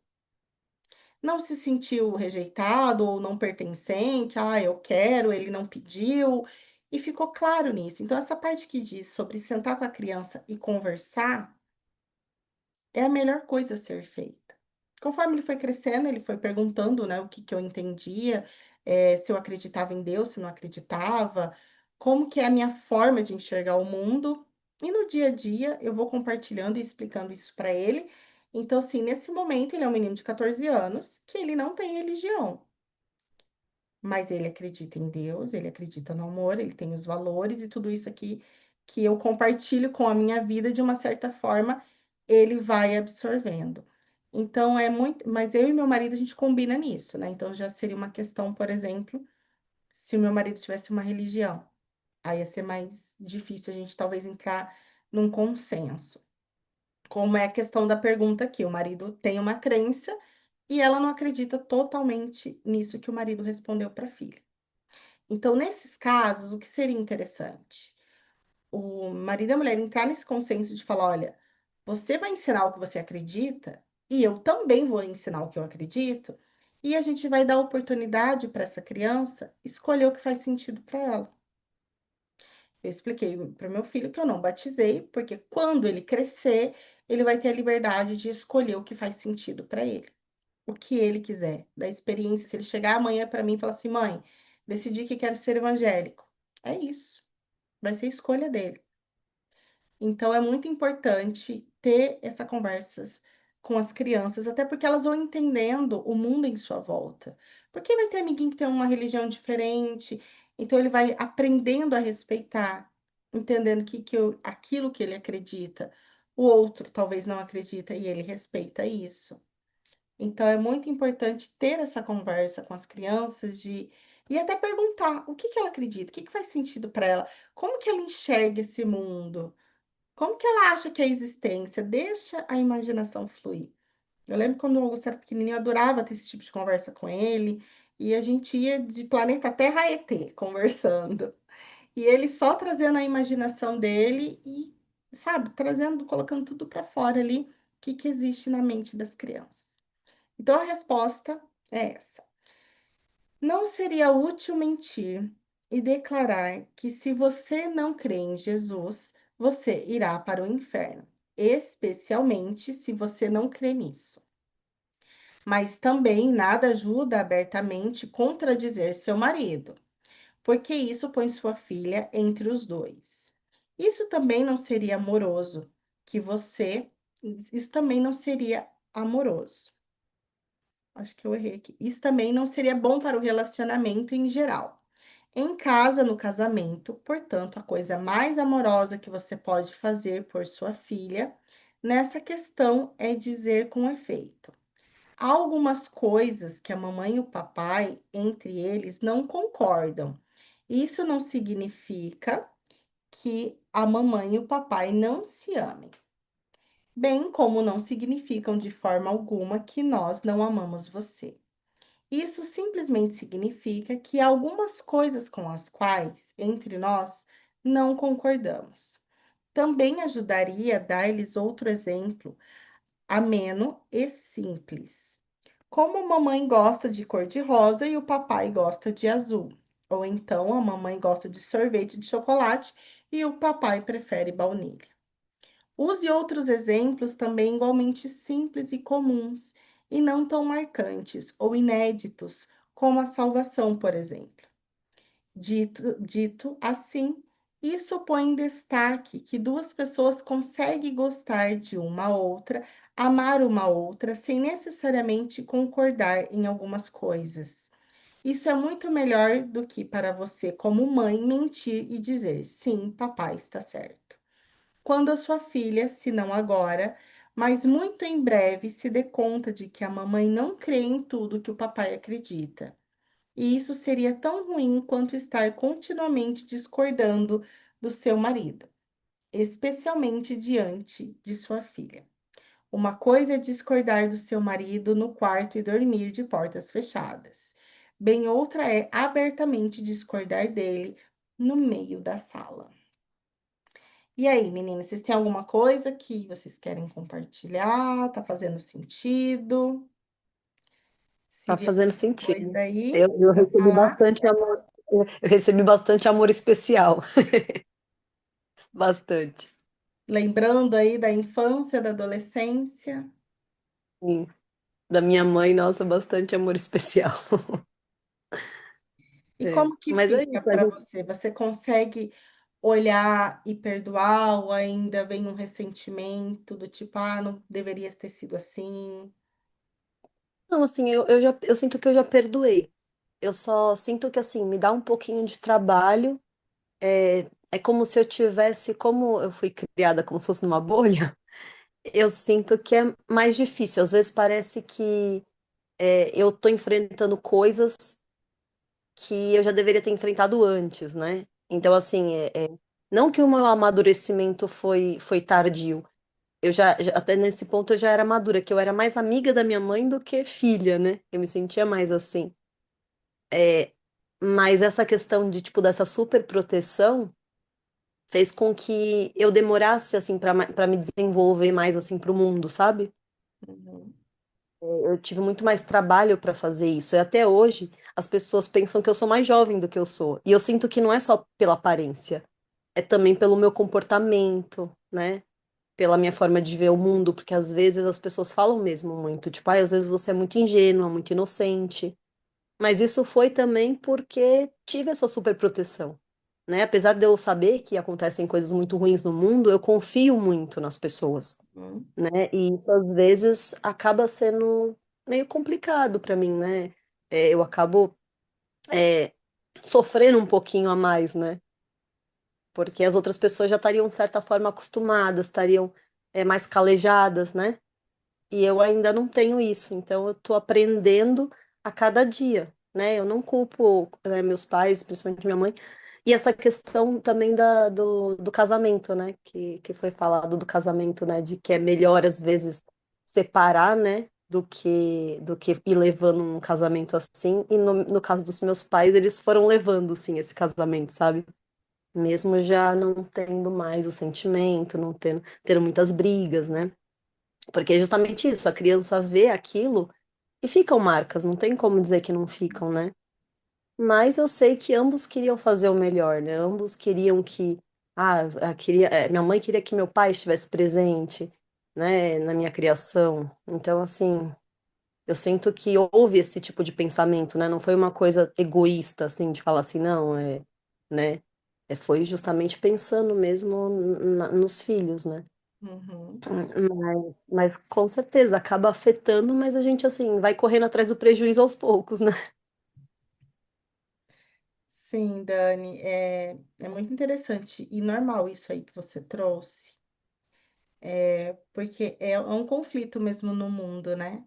Não se sentiu rejeitado ou não pertencente, ah, eu quero, ele não pediu, e ficou claro nisso. Então, essa parte que diz sobre sentar com a criança e conversar é a melhor coisa a ser feita. Conforme ele foi crescendo, ele foi perguntando, né, o que que eu entendia, se eu acreditava em Deus, se não acreditava, como que é a minha forma de enxergar o mundo. E no dia a dia eu vou compartilhando e explicando isso para ele. Então, assim, nesse momento ele é um menino de 14 anos que ele não tem religião, mas ele acredita em Deus, ele acredita no amor, ele tem os valores e tudo isso aqui que eu compartilho com a minha vida de uma certa forma, ele vai absorvendo. Então é muito, mas eu e meu marido a gente combina nisso, né? Então já seria uma questão, por exemplo, se o meu marido tivesse uma religião, aí ia ser mais difícil a gente talvez entrar num consenso. Como é a questão da pergunta aqui, o marido tem uma crença e ela não acredita totalmente nisso que o marido respondeu para a filha. Então, nesses casos, o que seria interessante? O marido e a mulher entrar nesse consenso de falar: olha, você vai ensinar o que você acredita e eu também vou ensinar o que eu acredito, E a gente vai dar oportunidade para essa criança escolher o que faz sentido para ela. Eu expliquei para o meu filho que eu não batizei, porque quando ele crescer, ele vai ter a liberdade de escolher o que faz sentido para ele, o que ele quiser, da experiência. Se ele chegar amanhã para mim e falar assim, mãe, decidi que quero ser evangélico, é isso, vai ser a escolha dele. Então, é muito importante ter essa conversas com as crianças, até porque elas vão entendendo o mundo em sua volta. Porque vai ter amiguinho que tem uma religião diferente, então ele vai aprendendo a respeitar, entendendo aquilo que ele acredita, o outro talvez não acredita e ele respeita isso. Então, é muito importante ter essa conversa com as crianças e até perguntar o que que ela acredita, o que que faz sentido para ela, como que ela enxerga esse mundo. Como que ela acha que é a existência? Deixa a imaginação fluir. Eu lembro quando o Augusto era pequenininho, eu adorava ter esse tipo de conversa com ele, e a gente ia de planeta Terra a ET conversando. E ele só trazendo a imaginação dele e, sabe, trazendo, colocando tudo para fora ali, o que que existe na mente das crianças. Então a resposta é essa. Não seria útil mentir e declarar que se você não crê em Jesus, você irá para o inferno, especialmente se você não crê nisso. Mas também nada ajuda abertamente contradizer seu marido, porque isso põe sua filha entre os dois. Isso também não seria amoroso, que você, isso também não seria amoroso. Acho que eu errei aqui. Isso também não seria bom para o relacionamento em geral. Em casa, no casamento, portanto, a coisa mais amorosa que você pode fazer por sua filha nessa questão é dizer com efeito: há algumas coisas que a mamãe e o papai, entre eles, não concordam. Isso não significa que a mamãe e o papai não se amem, bem como não significam de forma alguma que nós não amamos você. Isso simplesmente significa que há algumas coisas com as quais, entre nós, não concordamos. Também ajudaria a dar-lhes outro exemplo, ameno e simples. Como a mamãe gosta de cor-de-rosa e o papai gosta de azul. Ou então a mamãe gosta de sorvete de chocolate e o papai prefere baunilha. Use outros exemplos também igualmente simples e comuns, e não tão marcantes ou inéditos, como a salvação, por exemplo. Dito assim, isso põe em destaque que duas pessoas conseguem gostar de uma outra, amar uma outra, sem necessariamente concordar em algumas coisas. Isso é muito melhor do que para você, como mãe, mentir e dizer: sim, papai está certo. Quando a sua filha, se não agora, mas muito em breve, se dê conta de que a mamãe não crê em tudo que o papai acredita. E isso seria tão ruim quanto estar continuamente discordando do seu marido, especialmente diante de sua filha. Uma coisa é discordar do seu marido no quarto e dormir de portas fechadas. Bem outra é abertamente discordar dele no meio da sala. E aí, meninas, vocês têm alguma coisa que vocês querem compartilhar? Tá fazendo sentido? Se Tá vier fazendo coisa sentido. aí Eu para recebi falar, bastante amor. Eu recebi bastante amor especial. Bastante. lembrando aí da infância, da adolescência, Sim. Da minha mãe, nossa, bastante amor especial. e É. como que Mas é fica isso, a para gente... você? Você consegue olhar e perdoar ou ainda vem um ressentimento do tipo, ah, não deveria ter sido assim? Não, assim, eu sinto que eu já perdoei. Eu só sinto que, assim, me dá um pouquinho de trabalho. É como se eu tivesse, como eu fui criada como se fosse numa bolha, eu sinto que é mais difícil. Às vezes parece que eu tô enfrentando coisas que eu já deveria ter enfrentado antes, né? Então, assim, não que o meu amadurecimento foi tardio. Até nesse ponto, eu já era madura, que eu era mais amiga da minha mãe do que filha, né? Eu me sentia mais assim. Mas essa questão de, tipo, dessa super proteção fez com que eu demorasse, assim, para me desenvolver mais, assim, pro mundo, sabe? Uhum. Eu tive muito mais trabalho para fazer isso. E até hoje, as pessoas pensam que eu sou mais jovem do que eu sou. E eu sinto que não é só pela aparência, é também pelo meu comportamento, né? Pela minha forma de ver o mundo, porque às vezes as pessoas falam mesmo muito, tipo, às vezes você é muito ingênua, muito inocente. Mas isso foi também porque tive essa superproteção, né? Apesar de eu saber que acontecem coisas muito ruins no mundo, eu confio muito nas pessoas, Hum. né? E isso às vezes acaba sendo meio complicado para mim, né? Eu acabo é, sofrendo um pouquinho a mais, né? Porque as outras pessoas já estariam, de certa forma, acostumadas, estariam mais calejadas, né? E eu ainda não tenho isso, então eu estou aprendendo a cada dia, né? Eu não culpo, né, meus pais, principalmente minha mãe, e essa questão também do casamento, né? Que foi falado do casamento, né? De que é melhor, às vezes, separar, né? Do que ir levando um casamento assim. E no caso dos meus pais, eles foram levando, sim, esse casamento, sabe? Mesmo já não tendo mais o sentimento, não tendo muitas brigas, né? Porque é justamente isso, a criança vê aquilo e ficam marcas, não tem como dizer que não ficam, né? Mas eu sei que ambos queriam fazer o melhor, né? Ambos queriam que, minha mãe queria que meu pai estivesse presente, né, na minha criação. Então, assim, eu sinto que houve esse tipo de pensamento, né? Não foi uma coisa egoísta, assim, de falar assim, não, né? Foi justamente pensando mesmo nos filhos, né? Uhum. Mas com certeza acaba afetando, mas a gente assim vai correndo atrás do prejuízo aos poucos, né? Sim, Dani, é muito interessante e normal isso aí que você trouxe, porque é um conflito mesmo no mundo, né?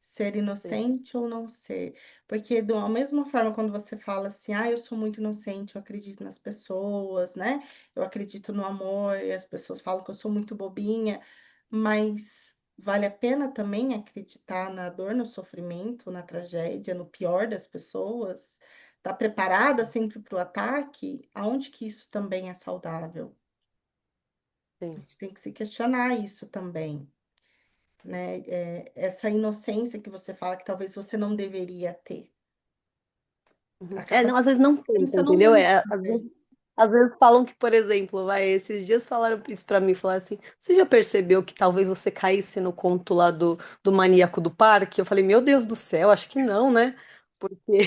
Ser Sim, inocente ou não ser. Porque, da mesma forma, quando você fala assim, ah, eu sou muito inocente, eu acredito nas pessoas, né? Eu acredito no amor, e as pessoas falam que eu sou muito bobinha, mas vale a pena também acreditar na dor, no sofrimento, na tragédia, no pior das pessoas? Tá preparada sempre para o ataque? Aonde que isso também é saudável? A sim. gente tem que se questionar isso também, né? Essa inocência que você fala que talvez você não deveria ter. Uhum. Acaba Não, às vezes não tenta, pensando entendeu? muito Vezes, também. às vezes falam que, por exemplo, esses dias falaram isso pra mim, falaram assim, você já percebeu que talvez você caísse no conto lá do maníaco do parque? Eu falei, meu Deus do céu, acho que não, né? Porque,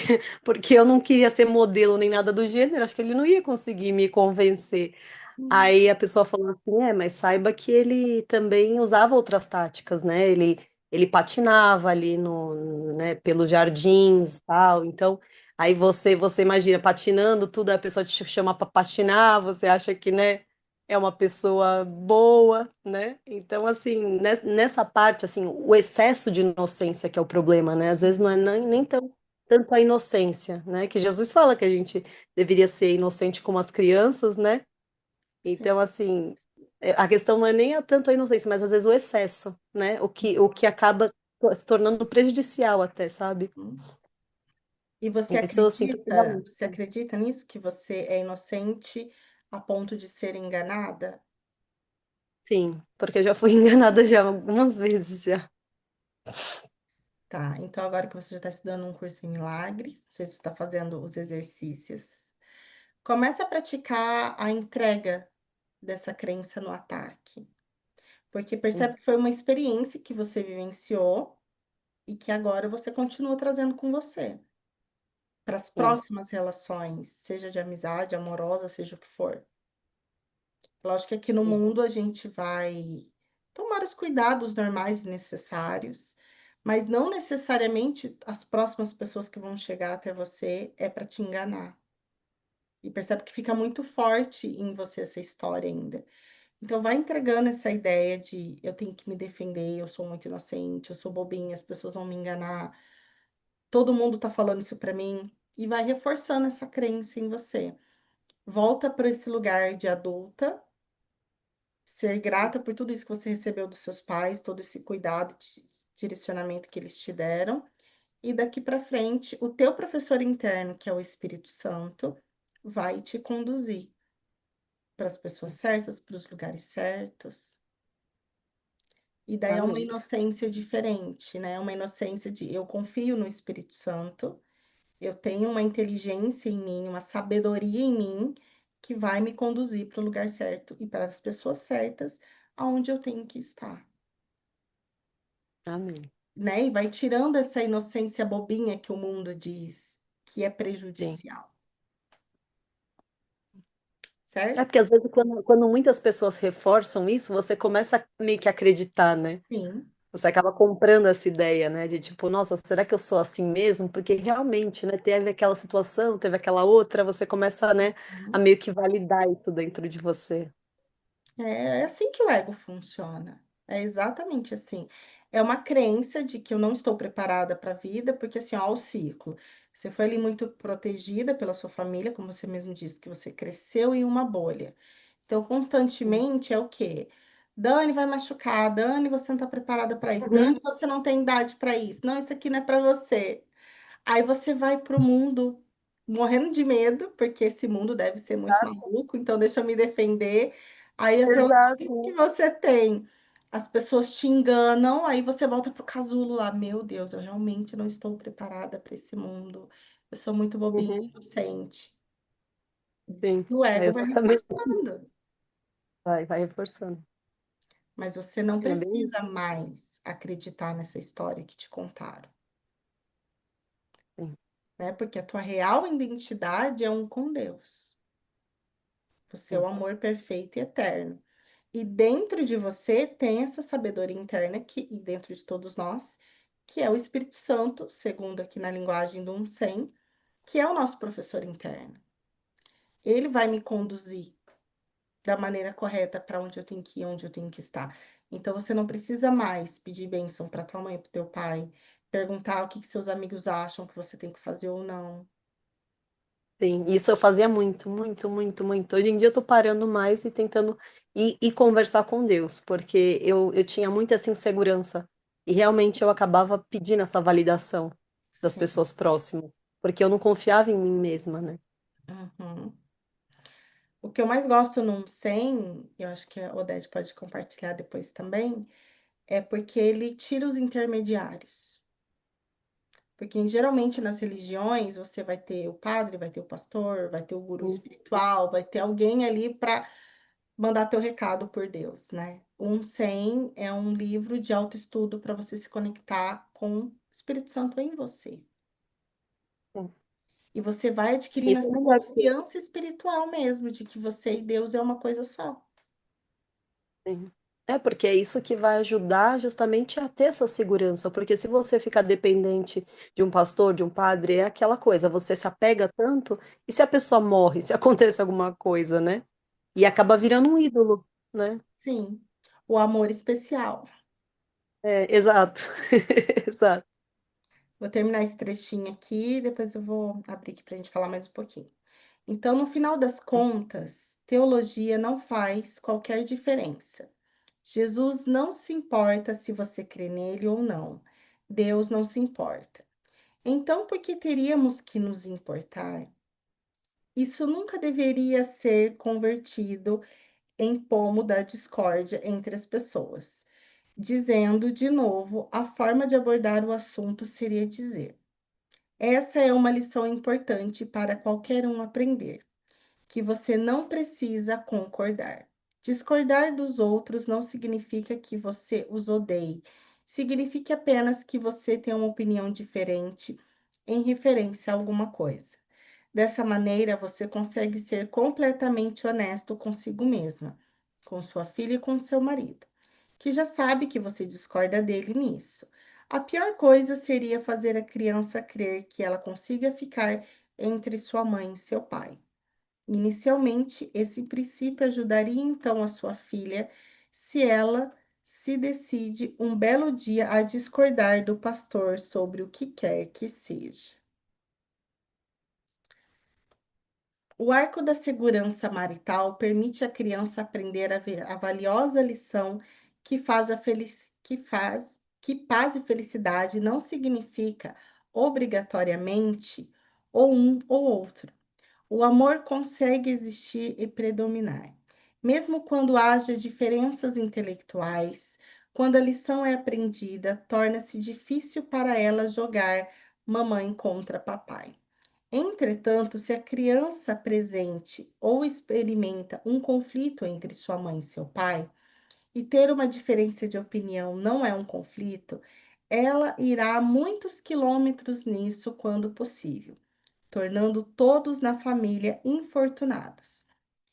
porque eu não queria ser modelo nem nada do gênero, acho que ele não ia conseguir me convencer. Hum. Aí a pessoa falou assim, mas saiba que ele também usava outras táticas, né? Ele patinava ali né, pelos jardins, tal. Então, aí você imagina patinando tudo, a pessoa te chama para patinar, você acha que, né, é uma pessoa boa, né? Então, assim, nessa parte, assim, o excesso de inocência que é o problema, né? Às vezes não é nem tanto a inocência, né? Que Jesus fala que a gente deveria ser inocente como as crianças, né? Então, assim, a questão não é nem tanto a inocência, mas às vezes o excesso, né? O que acaba se tornando prejudicial até, sabe? Hum. E Isso eu sinto que realmente. você acredita nisso, que você é inocente a ponto de ser enganada? Sim, porque eu já fui enganada já algumas vezes já. Tá, então agora que você já está estudando um curso em milagres, não sei se você está fazendo os exercícios, comece a praticar a entrega dessa crença no ataque, porque percebe Sim, que foi uma experiência que você vivenciou e que agora você continua trazendo com você para as sim, próximas relações, seja de amizade, amorosa, seja o que for. Lógico que aqui no sim, mundo a gente vai tomar os cuidados normais e necessários, mas não necessariamente as próximas pessoas que vão chegar até você é para te enganar. E percebe que fica muito forte em você essa história ainda. Então vai entregando essa ideia de eu tenho que me defender, eu sou muito inocente, eu sou bobinha, as pessoas vão me enganar, todo mundo tá falando isso para mim, e vai reforçando essa crença em você. Volta para esse lugar de adulta, ser grata por tudo isso que você recebeu dos seus pais, todo esse cuidado, direcionamento que eles te deram. E daqui para frente, o teu professor interno, que é o Espírito Santo, vai te conduzir para as pessoas certas, para os lugares certos. E daí é uma Amém. inocência diferente, né? Uma inocência de eu confio no Espírito Santo, eu tenho uma inteligência em mim, uma sabedoria em mim que vai me conduzir para o lugar certo e para as pessoas certas aonde eu tenho que estar, Amém. né? E vai tirando essa inocência bobinha que o mundo diz que é Sim. prejudicial, É certo? porque às vezes quando muitas pessoas reforçam isso, você começa a meio que acreditar, né? Sim. Você acaba comprando essa ideia, né? De tipo, nossa, será que eu sou assim mesmo? Porque realmente, né? Teve aquela situação, teve aquela outra, você começa, né, a meio que validar isso dentro de você. É assim que o ego funciona. É exatamente assim. É uma crença de que eu não estou preparada para a vida, porque assim, ó, o ciclo. Você foi ali muito protegida pela sua família, como você mesmo disse, que você cresceu em uma bolha. Então, constantemente é o quê? Dani vai machucar, Dani, você não está preparada para isso, Dani, Uhum. você não tem idade para isso, não, isso aqui não é para você. Aí você vai para o mundo morrendo de medo, porque esse mundo deve ser muito maluco, então deixa eu me defender. Aí as relações que Exato. você tem, as pessoas te enganam, aí você volta pro casulo lá, meu Deus, eu realmente não estou preparada para esse mundo. Eu sou muito bobinha, Uhum. inocente. Sim, E o é ego vai exatamente. reforçando. Vai reforçando. Mas você não É bem precisa isso. mais acreditar nessa história que te contaram, Sim, né? Porque a tua real identidade é um com Deus. Você é o sim, amor perfeito e eterno. E dentro de você tem essa sabedoria interna que, e dentro de todos nós, que é o Espírito Santo, segundo aqui na linguagem do 100, que é o nosso professor interno. Ele vai me conduzir da maneira correta para onde eu tenho que ir, onde eu tenho que estar. Então você não precisa mais pedir bênção para tua mãe, para teu pai, perguntar o que que seus amigos acham que você tem que fazer ou não. sim. Isso eu fazia muito, muito, muito, muito. Hoje em dia eu tô parando mais e tentando ir conversar com Deus, porque eu tinha muita essa insegurança. E realmente eu acabava pedindo essa validação das Sim. pessoas próximas, porque eu não confiava em mim mesma, né? Uhum. O que eu mais gosto no 100, eu acho que a Odete pode compartilhar depois também, é porque ele tira os intermediários. Porque geralmente nas religiões você vai ter o padre, vai ter o pastor, vai ter o guru Uhum. espiritual, vai ter alguém ali para mandar teu recado por Deus, né? O 100 é um livro de autoestudo para você se conectar com o Espírito Santo em você. Sim. E você vai adquirindo Isso é essa melhor. confiança espiritual mesmo, de que você e Deus é uma coisa só. Sim. É porque é isso que vai ajudar justamente a ter essa segurança, porque se você ficar dependente de um pastor, de um padre, é aquela coisa, você se apega tanto, e se a pessoa morre, se acontece alguma coisa, né? E acaba virando um ídolo, né? Sim, o amor especial. É, exato. Exato. Vou terminar esse trechinho aqui, depois eu vou abrir aqui para a gente falar mais um pouquinho. Então, no final das contas, teologia não faz qualquer diferença. Jesus não se importa se você crê nele ou não. Deus não se importa. Então, por que teríamos que nos importar? Isso nunca deveria ser convertido em pomo da discórdia entre as pessoas. Dizendo de novo, a forma de abordar o assunto seria dizer: essa é uma lição importante para qualquer um aprender, que você não precisa concordar. Discordar dos outros não significa que você os odeie, significa apenas que você tem uma opinião diferente em referência a alguma coisa. Dessa maneira, você consegue ser completamente honesto consigo mesma, com sua filha e com seu marido, que já sabe que você discorda dele nisso. A pior coisa seria fazer a criança crer que ela consiga ficar entre sua mãe e seu pai. Inicialmente, esse princípio ajudaria então a sua filha se ela se decide um belo dia a discordar do pastor sobre o que quer que seja. O arco da segurança marital permite à criança aprender a valiosa lição que faz a que paz e felicidade não significa obrigatoriamente ou um ou outro. O amor consegue existir e predominar, mesmo quando haja diferenças intelectuais, Quando a lição é aprendida, torna-se difícil para ela jogar mamãe contra papai. Entretanto, se a criança presente ou experimenta um conflito entre sua mãe e seu pai, e ter uma diferença de opinião não é um conflito, ela irá muitos quilômetros nisso quando possível, tornando todos na família infortunados,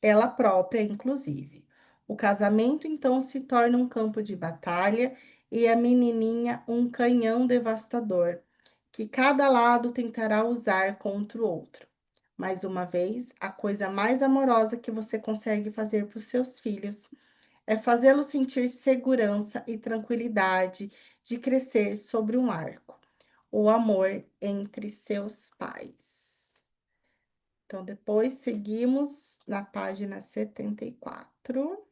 ela própria, inclusive. O casamento então se torna um campo de batalha e a menininha um canhão devastador, que cada lado tentará usar contra o outro. Mais uma vez, a coisa mais amorosa que você consegue fazer para os seus filhos é fazê-los sentir segurança e tranquilidade de crescer sobre um arco, o amor entre seus pais. Então, depois seguimos na página 74.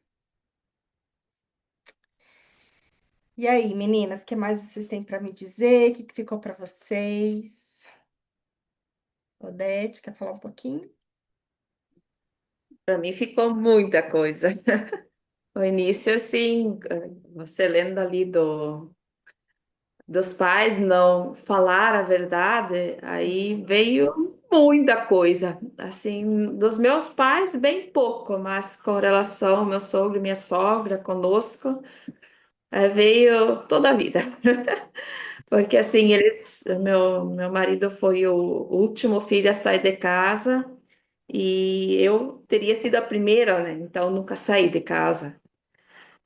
E aí, meninas, o que mais vocês têm para me dizer? O que ficou para vocês? Odete, quer falar um pouquinho? Para mim ficou muita coisa. No início, assim, você lendo ali dos pais não falar a verdade, aí veio muita coisa. Assim, dos meus pais, bem pouco, mas com relação ao meu sogro e minha sogra conosco, veio toda a vida. Porque assim, meu marido foi o último filho a sair de casa e eu teria sido a primeira, né? Então nunca saí de casa.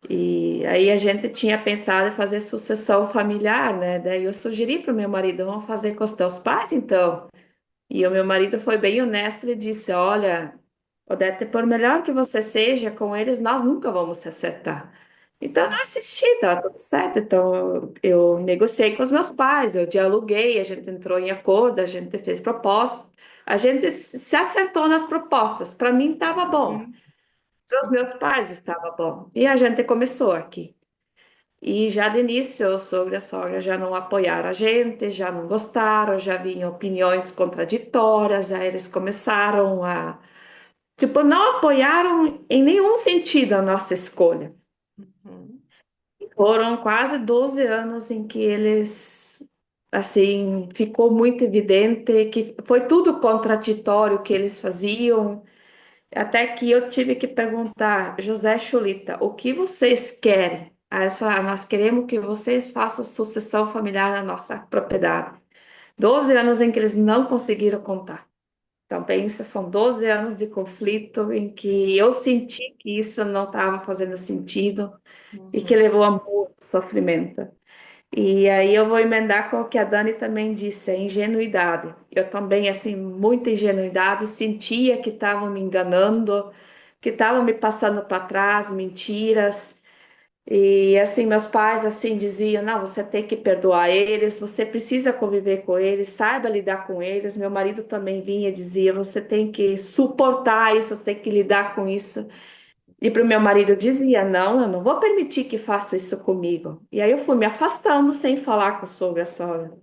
E aí a gente tinha pensado em fazer sucessão familiar, né? Daí eu sugeri para o meu marido, vamos fazer com os teus pais, então. E o meu marido foi bem honesto e disse, olha, Odete, por melhor que você seja com eles, nós nunca vamos se acertar. Então eu não assisti, tá tudo certo. Então eu negociei com os meus pais, eu dialoguei, a gente entrou em acordo, a gente fez proposta, a gente se acertou nas propostas. Para mim estava bom. Uhum. Para os meus pais estava bom. E a gente começou aqui. E já de início, o sogro e a sogra já não apoiaram a gente, já não gostaram, já vinham opiniões contraditórias, já eles começaram a, tipo, não apoiaram em nenhum sentido a nossa escolha. Uhum. Foram quase 12 anos em que eles, assim, ficou muito evidente que foi tudo contraditório o que eles faziam. Até que eu tive que perguntar, José Chulita, o que vocês querem? Aí eles falaram, nós queremos que vocês façam sucessão familiar na nossa propriedade. 12 anos em que eles não conseguiram contar. Então, pensa, são 12 anos de conflito em que eu senti que isso não estava fazendo sentido e que Uhum. levou a muito sofrimento. E aí eu vou emendar com o que a Dani também disse, a ingenuidade. Eu também, assim, muita ingenuidade, sentia que estavam me enganando, que estavam me passando para trás, mentiras. E assim, meus pais assim diziam: "Não, você tem que perdoar eles, você precisa conviver com eles, saiba lidar com eles". Meu marido também vinha e dizia: "Você tem que suportar isso, você tem que lidar com isso". E para o meu marido eu dizia: "Não, eu não vou permitir que faça isso comigo". E aí eu fui me afastando sem falar com o sogro e a sogra.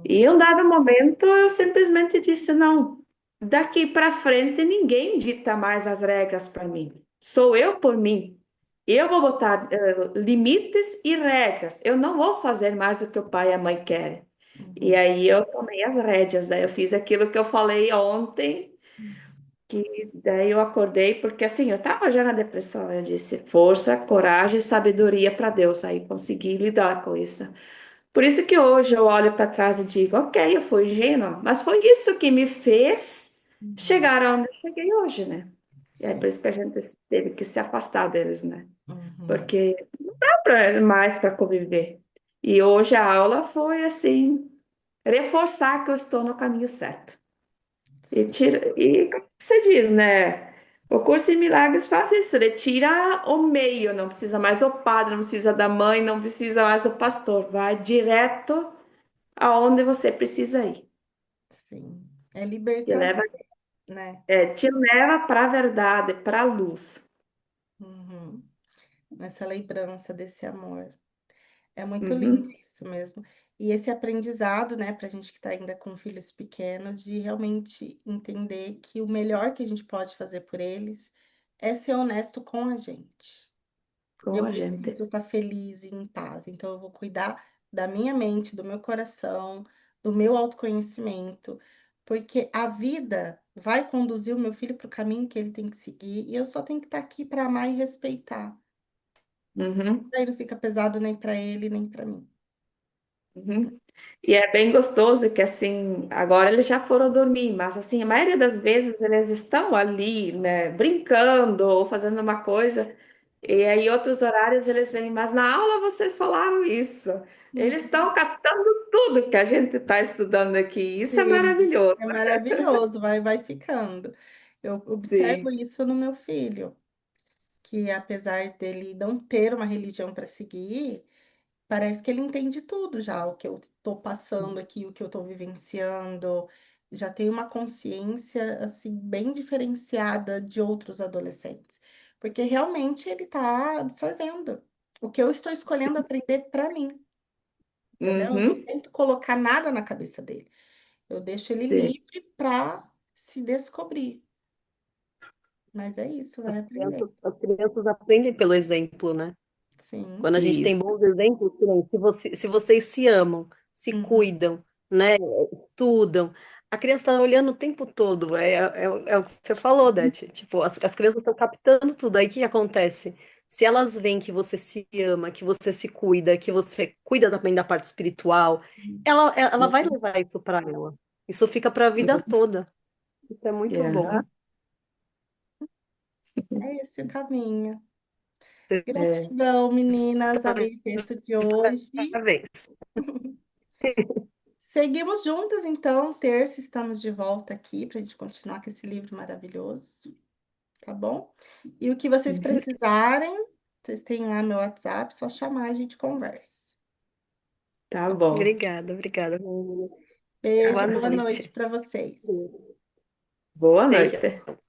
E Uhum. em um dado momento eu simplesmente disse: "Não, daqui para frente ninguém dita mais as regras para mim. Sou eu por mim. Eu vou botar limites e regras. Eu não vou fazer mais o que o pai e a mãe querem". E Uhum. aí eu tomei as rédeas, daí eu fiz aquilo que eu falei ontem, que daí eu acordei, porque assim, eu estava já na depressão, eu disse força, coragem e sabedoria para Deus, aí consegui lidar com isso. Por isso que hoje eu olho para trás e digo, ok, eu fui ingênua, mas foi isso que me fez Uhum. chegar onde eu cheguei hoje, né? E é por Sim. isso que a gente teve que se afastar deles, né? Uhum. Porque não dá mais para conviver. E hoje a aula foi assim, reforçar que eu estou no caminho certo. Sim. E como você diz, né? O curso em milagres faz isso, ele tira o meio, não precisa mais do padre, não precisa da mãe, não precisa mais do pastor, vai direto aonde você precisa ir. Sim. É Te leva, libertador, né? te leva para a verdade, para a luz. Uhum. Essa lembrança desse amor. É muito lindo Uhum. isso mesmo. E esse aprendizado, né, para a gente que está ainda com filhos pequenos, de realmente entender que o melhor que a gente pode fazer por eles é ser honesto com a gente. com Eu a gente. preciso estar feliz e em paz. Então, eu vou cuidar da minha mente, do meu coração, do meu autoconhecimento, porque a vida vai conduzir o meu filho para o caminho que ele tem que seguir e eu só tenho que estar aqui para amar e respeitar. Uhum, Aí não fica pesado nem para ele, nem para mim. uhum. E é bem gostoso que assim, agora eles já foram dormir, mas assim, a maioria das vezes eles estão ali, né, brincando ou fazendo uma coisa, e aí outros horários eles vêm, mas na aula vocês falaram isso. Eles estão captando tudo que a gente está estudando aqui. Isso é Sim, maravilhoso. é maravilhoso, vai ficando. Eu observo Sim. isso no meu filho, que apesar dele não ter uma religião para seguir, parece que ele entende tudo já, o que eu estou passando aqui, o que eu estou vivenciando, já tem uma consciência assim bem diferenciada de outros adolescentes, porque realmente ele está absorvendo o que eu estou escolhendo Sim. aprender para mim, entendeu? Eu não Uhum. tento colocar nada na cabeça dele, eu deixo ele Sim. livre para se descobrir, mas é isso, vai aprender. As crianças aprendem pelo exemplo, né? Sim. Quando a gente tem Isso. bons exemplos, que nem se vocês se amam, se Uhum. cuidam, né? Estudam, a criança está olhando o tempo todo. É o que você falou, Deth. Tipo, as crianças estão captando tudo. Aí o que acontece? Se elas veem que você se ama, que você se cuida, que você cuida também da parte espiritual, ela vai levar isso para ela. Isso fica para a vida toda. Isso é muito bom. Yeah. É esse o caminho. É. Gratidão, meninas, amei o texto de hoje. Parabéns. Seguimos juntas, então. Terça estamos de volta aqui para a gente continuar com esse livro maravilhoso, tá bom? E o que vocês precisarem, vocês têm lá meu WhatsApp, só chamar, a gente conversa. Tá bom. Obrigada, obrigada. Beijo, Boa boa noite noite. para vocês. Boa Beijão. noite.